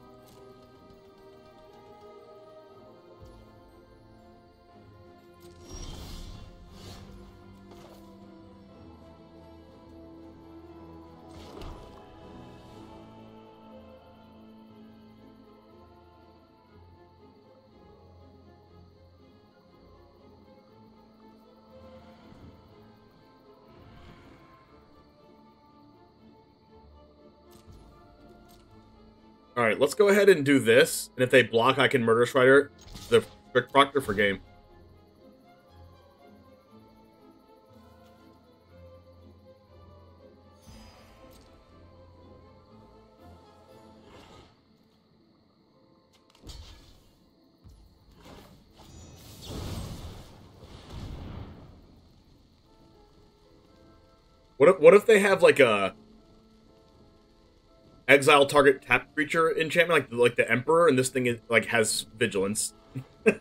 Alright, let's go ahead and do this. And if they block, I can Murderous Rider the Strict Proctor for game. What if they have like a exile target tap creature enchantment, like the Emperor, and this thing is like has vigilance. They're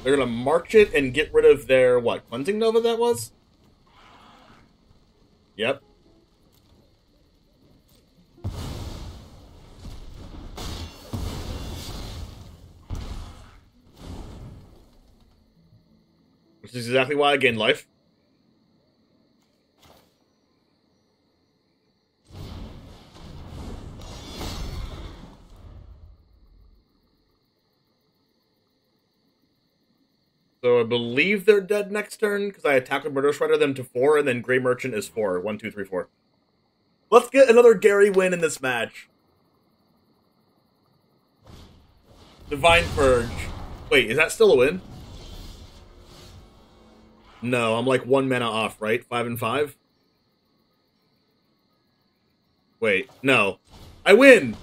gonna march it and get rid of their what, Cleansing Nova that was? Yep. Which is exactly why I gained life. So I believe they're dead next turn, because I attack with Murderous Rider them to 4, and then Grey Merchant is 4. 1, 2, 3, 4. Let's get another Gary win in this match. Divine Purge. Wait, is that still a win? No, I'm like 1 mana off, right? 5 and 5? Wait, no. I win!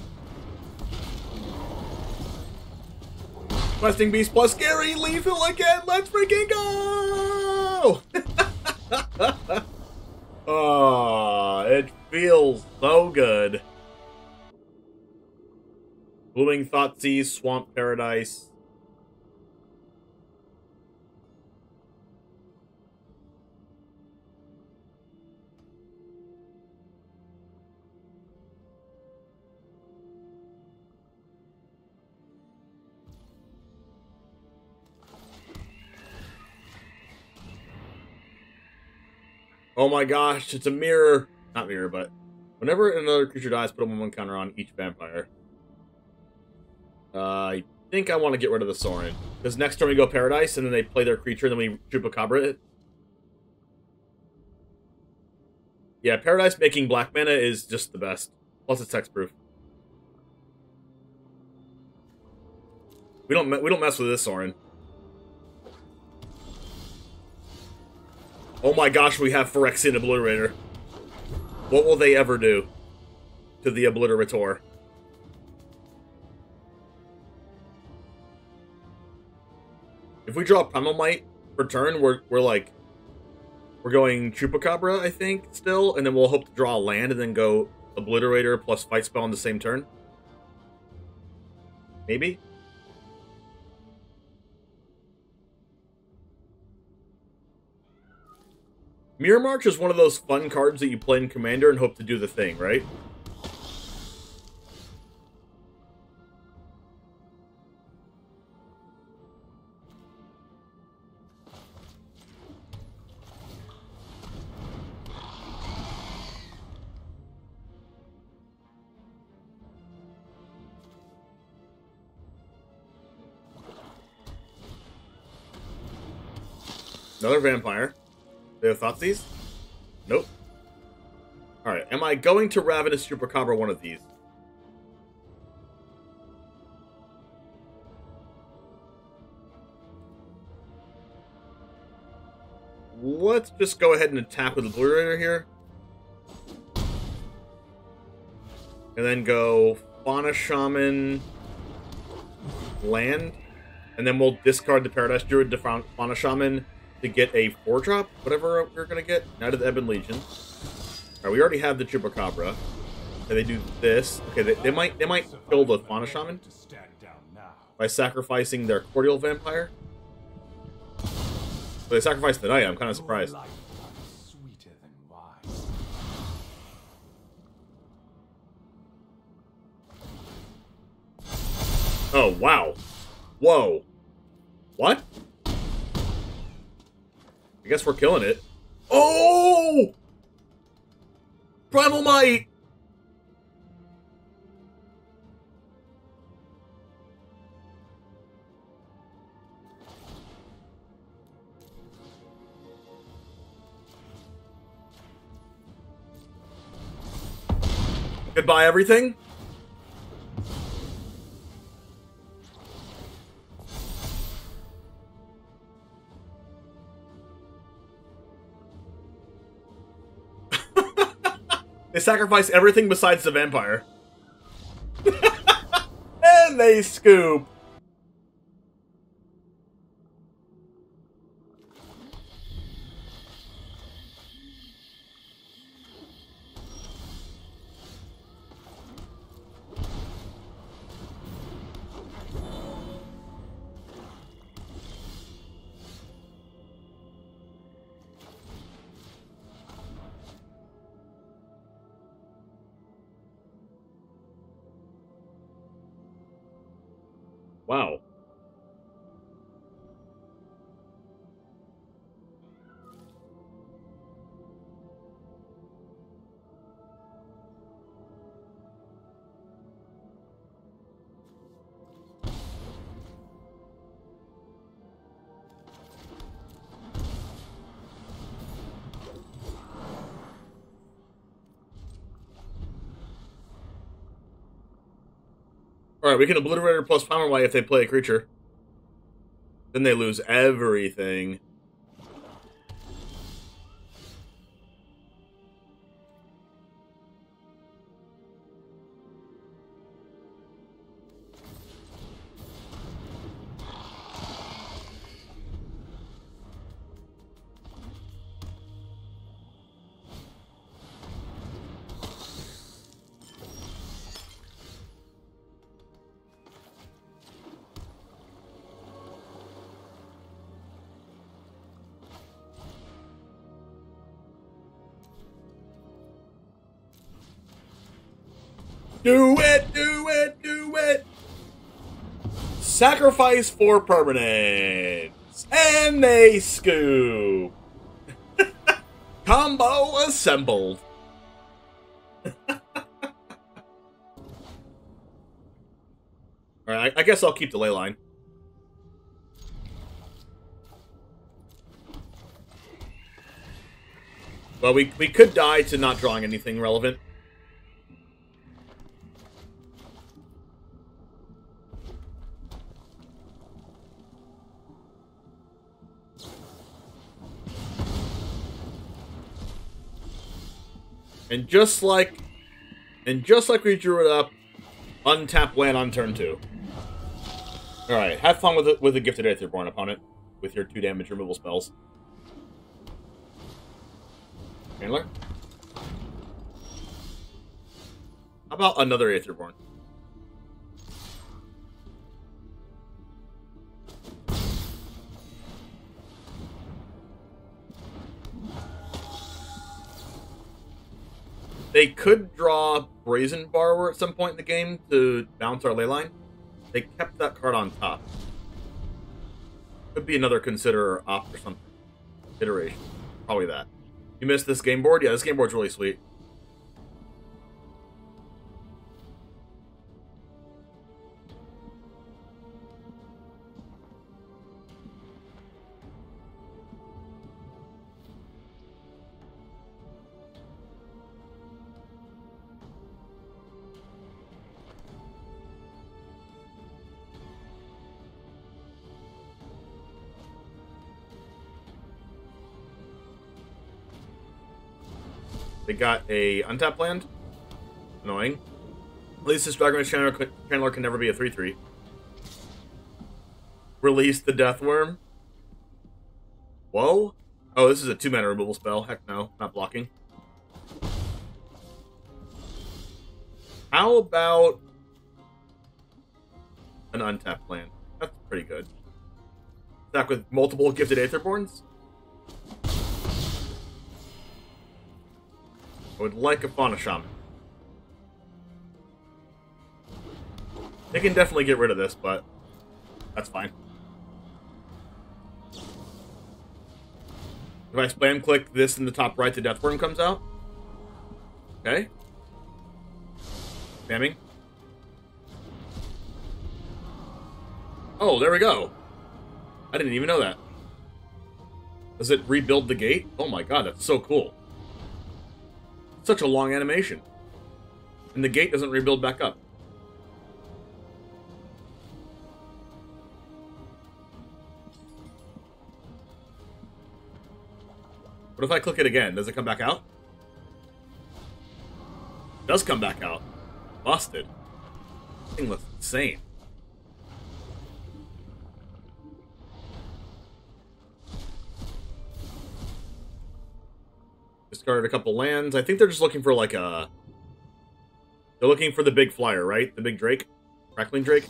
Questing Beast plus Scary Lethal again! Let's freaking go! Oh, it feels so good. Blooming Thoughtseize, Swamp Paradise. Oh my gosh, it's a mirror. Not mirror, but whenever another creature dies, put a 1/1 counter on each vampire. I think I want to get rid of the Sorin. Because next turn we go Paradise, and then they play their creature, and then we Chupacabra it. Yeah, Paradise making black mana is just the best. Plus it's hexproof. We don't mess with this Sorin. Oh my gosh, we have Phyrexian Obliterator. What will they ever do to the Obliterator? If we draw Primal Might for turn, we're going Chupacabra, I think, still, and then we'll hope to draw a land and then go Obliterator plus Fight Spell on the same turn. Maybe? Mirror March is one of those fun cards that you play in Commander and hope to do the thing, right? Another vampire. They have Thoughtseize? Nope. Alright, am I going to Ravenous Chupacabra one of these? Let's just go ahead and attack with the Obliterator here. And then go Fauna Shaman, land. And then we'll discard the Paradise Druid to Fauna Shaman to get a 4-drop, whatever we're going to get. Knight of the Ebon Legion. Alright, we already have the Chupacabra. Okay, they do this. Okay, they might kill the Fauna Shaman by sacrificing their Cordial Vampire. But they sacrificed the Knight, I'm kind of surprised. Oh, wow. Whoa. What? I guess we're killing it. Oh! Primal Might! Goodbye, everything. They sacrifice everything besides the vampire. And they scoop. Wow. Alright, we can Obliterator plus Primal Might if they play a creature. Then they lose everything. Do it, do it, do it! Sacrifice for permanents! And they scoop! Combo assembled! Alright, I guess I'll keep the Leyline. Well, we could die to not drawing anything relevant. And just like we drew it up, untap land on turn 2. Alright, have fun with a Gifted Aetherborn, opponent, with your 2 damage removal spells. Handler? How about another Aetherborn? They could draw Brazen Borrower at some point in the game to bounce our Leyline. They kept that card on top. Could be another consider opt or something. Iteration. Probably that. You missed this game board? Yeah, this game board's really sweet. They got a untapped land. Annoying. At least this Ravenous Chupacabra can never be a 3/3. Release the Deathworm. Whoa. Oh, this is a 2-mana removal spell. Heck no, not blocking. How about an untapped land? That's pretty good. Attack with multiple Gifted Aetherborns. I would like a Fauna Shaman. They can definitely get rid of this, but that's fine. If I spam click this in the top right, the Deathworm comes out. Okay. Spamming. Oh, there we go. I didn't even know that. Does it rebuild the gate? Oh my god, that's so cool. Such a long animation. And the gate doesn't rebuild back up. What if I click it again? Does it come back out? It does come back out. Busted. This thing looks insane. Discarded a couple lands. I think they're just looking for like a... They're looking for the big flyer, right? The big Drake? Crackling Drake?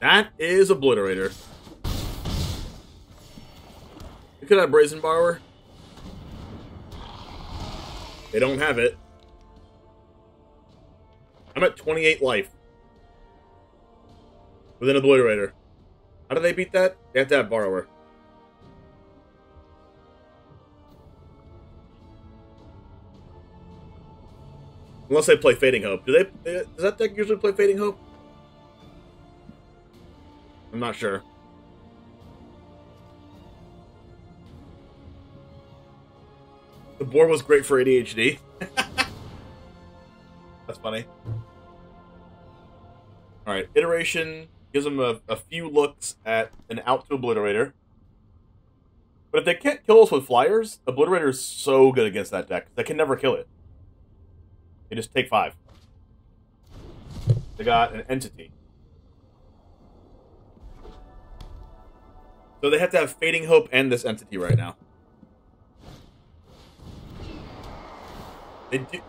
That is Obliterator. We could have Brazen Borrower. They don't have it. I'm at 28 life. With an Obliterator. How do they beat that? They have to have Borrower. Unless they play Fading Hope. Does that deck usually play Fading Hope? I'm not sure. The board was great for ADHD. That's funny. Alright, Iteration gives them a few looks at an out to Obliterator. But if they can't kill us with flyers, Obliterator is so good against that deck. They can never kill it. They just take 5. They got an Entity. So they have to have Fading Hope and this Entity right now.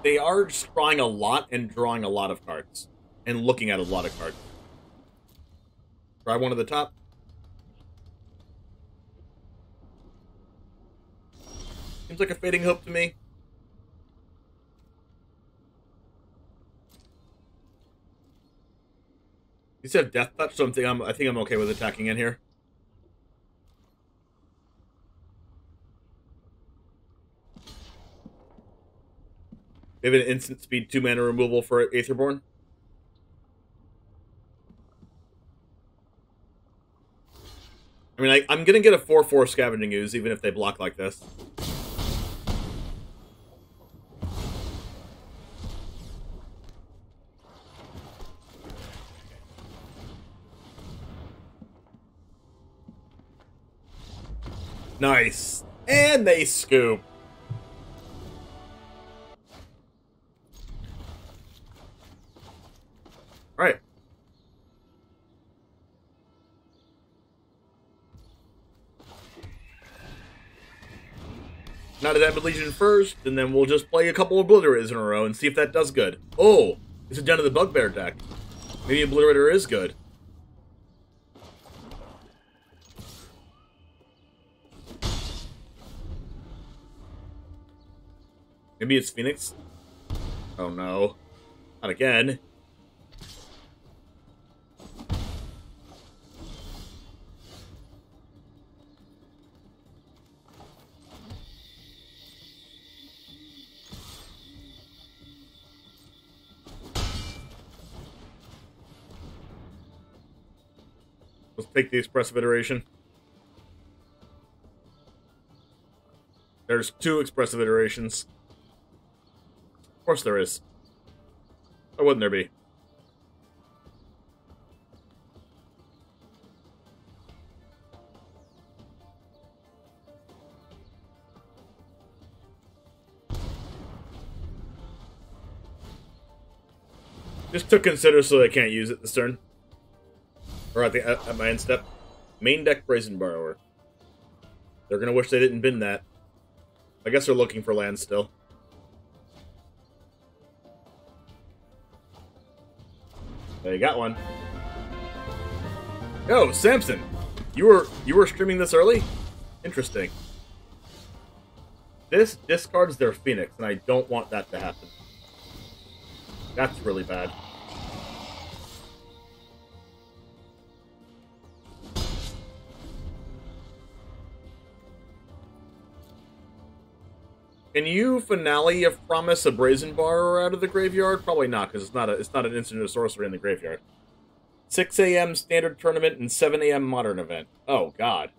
They are scrying a lot and drawing a lot of cards. and looking at a lot of cards. Try one at the top. Seems like a Fading Hope to me. You said Death Touch, so I think I'm okay with attacking in here. We have an instant speed 2-mana removal for Aetherborn. I mean, I'm gonna get a 4/4 Scavenging Ooze, even if they block like this. Nice. And they scoop. Alright. Now to that Legion first, and then we'll just play a couple of Obliterators in a row and see if that does good. Oh, it's a Den of the Bugbear deck. Maybe Obliterator is good. Maybe it's Phoenix? Oh no. Not again. Let's take the Expressive Iteration. There's 2 Expressive Iterations. Of course there is. Why wouldn't there be? Just to consider so I can't use it this turn. Or at my end step. Main deck Brazen Borrower. They're gonna wish they didn't bin that. I guess they're looking for land still. They got one. Yo, Samson! You were streaming this early? Interesting. This discards their Phoenix, and I don't want that to happen. That's really bad. Can you Finale of Promise a Brazen Borrower out of the graveyard? Probably not, because it's not an instant or sorcery in the graveyard. 6 a.m. Standard Tournament and 7 a.m. Modern Event. Oh, God.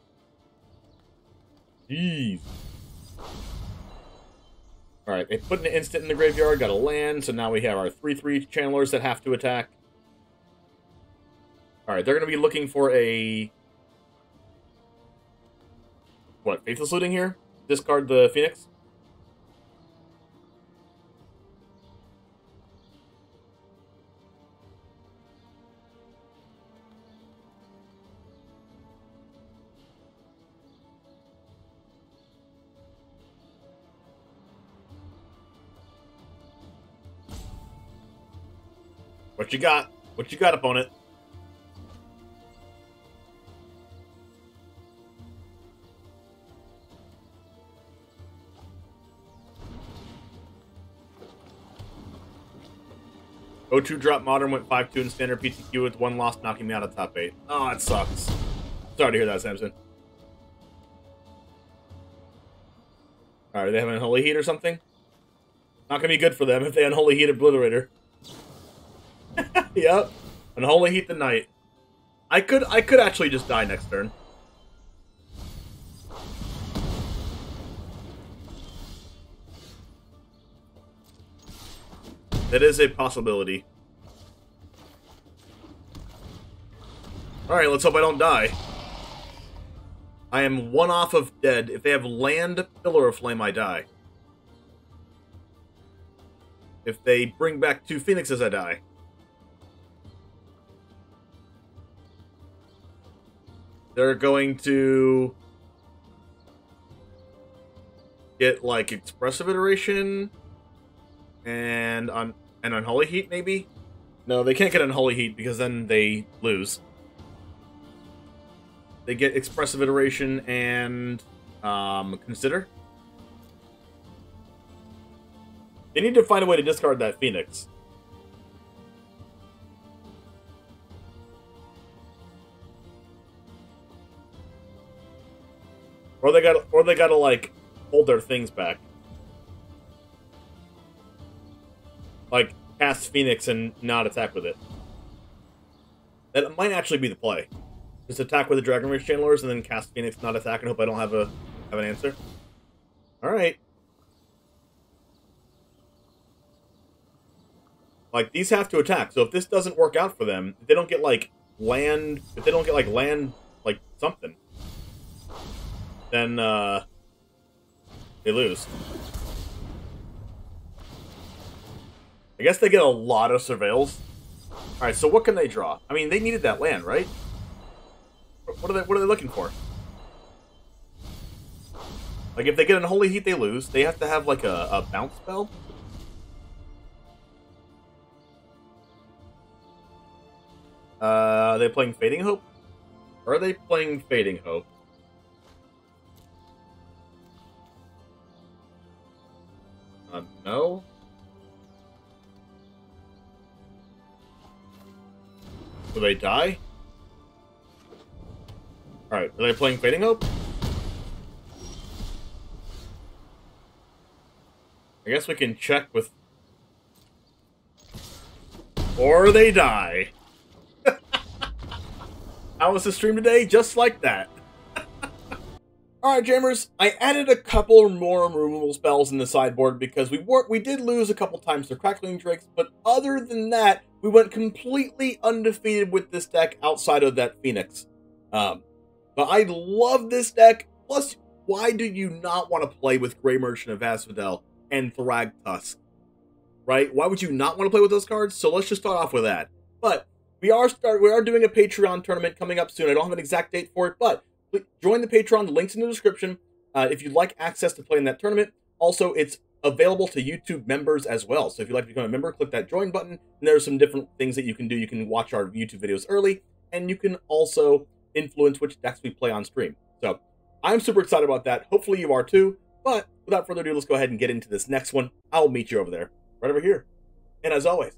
Jeez. Alright, they put an instant in the graveyard, got a land, so now we have our 3/3 channelers that have to attack. Alright, they're going to be looking for a... What, Faithless Looting here? Discard the Phoenix? What you got? What you got, opponent? O2 drop Modern went 5-2 in Standard PTQ with 1 loss, knocking me out of top 8. Oh, it sucks. Sorry to hear that, Samson. Alright, are they having Unholy Heat or something? Not gonna be good for them if they Unholy Heat Obliterator. Yep. Unholy Heat the Knight. I could actually just die next turn. That is a possibility. Alright, let's hope I don't die. I am 1 off of dead. If they have land, Pillar of Flame, I die. If they bring back 2 Phoenixes, I die. They're going to get, like, Expressive Iteration and Unholy Heat, maybe? No, they can't get Unholy Heat because then they lose. They get Expressive Iteration and Consider. They need to find a way to discard that Phoenix. Or they gotta like hold their things back. Like cast Phoenix and not attack with it. That might actually be the play. Just attack with the Dragon Rage Channelers and then cast Phoenix, not attack, and hope I don't have an answer. Alright. Like, these have to attack, so if this doesn't work out for them, if they don't get, like, land, like, something, then, they lose. I guess they get a lot of Surveils. Alright, so what can they draw? I mean, they needed that land, right? What are they looking for? Like, if they get an Unholy Heat, they lose. They have to have, like, a bounce spell? Are they playing Fading Hope? Or are they playing Fading Hope? No. Do they die? Alright, are they playing Fading Hope? I guess we can check with... Or they die. How was the stream today? Just like that. Alright, Jammers, I added a couple more removal spells in the sideboard because we did lose a couple times to Crackling Drakes, but other than that, we went completely undefeated with this deck outside of that Phoenix. But I love this deck. Plus, why do you not want to play with Grey Merchant of Asphodel and Thragtusk? Right? Why would you not want to play with those cards? So let's just start off with that. But we are doing a Patreon tournament coming up soon. I don't have an exact date for it, but join the Patreon. The link's in the description. If you'd like access to play in that tournament. Also, it's available to YouTube members as well. So if you'd like to become a member, click that join button. And there are some different things that you can do. You can watch our YouTube videos early, and you can also influence which decks we play on stream. So I'm super excited about that. Hopefully you are too. But without further ado, let's go ahead and get into this next one. I'll meet you over there, right over here. And as always,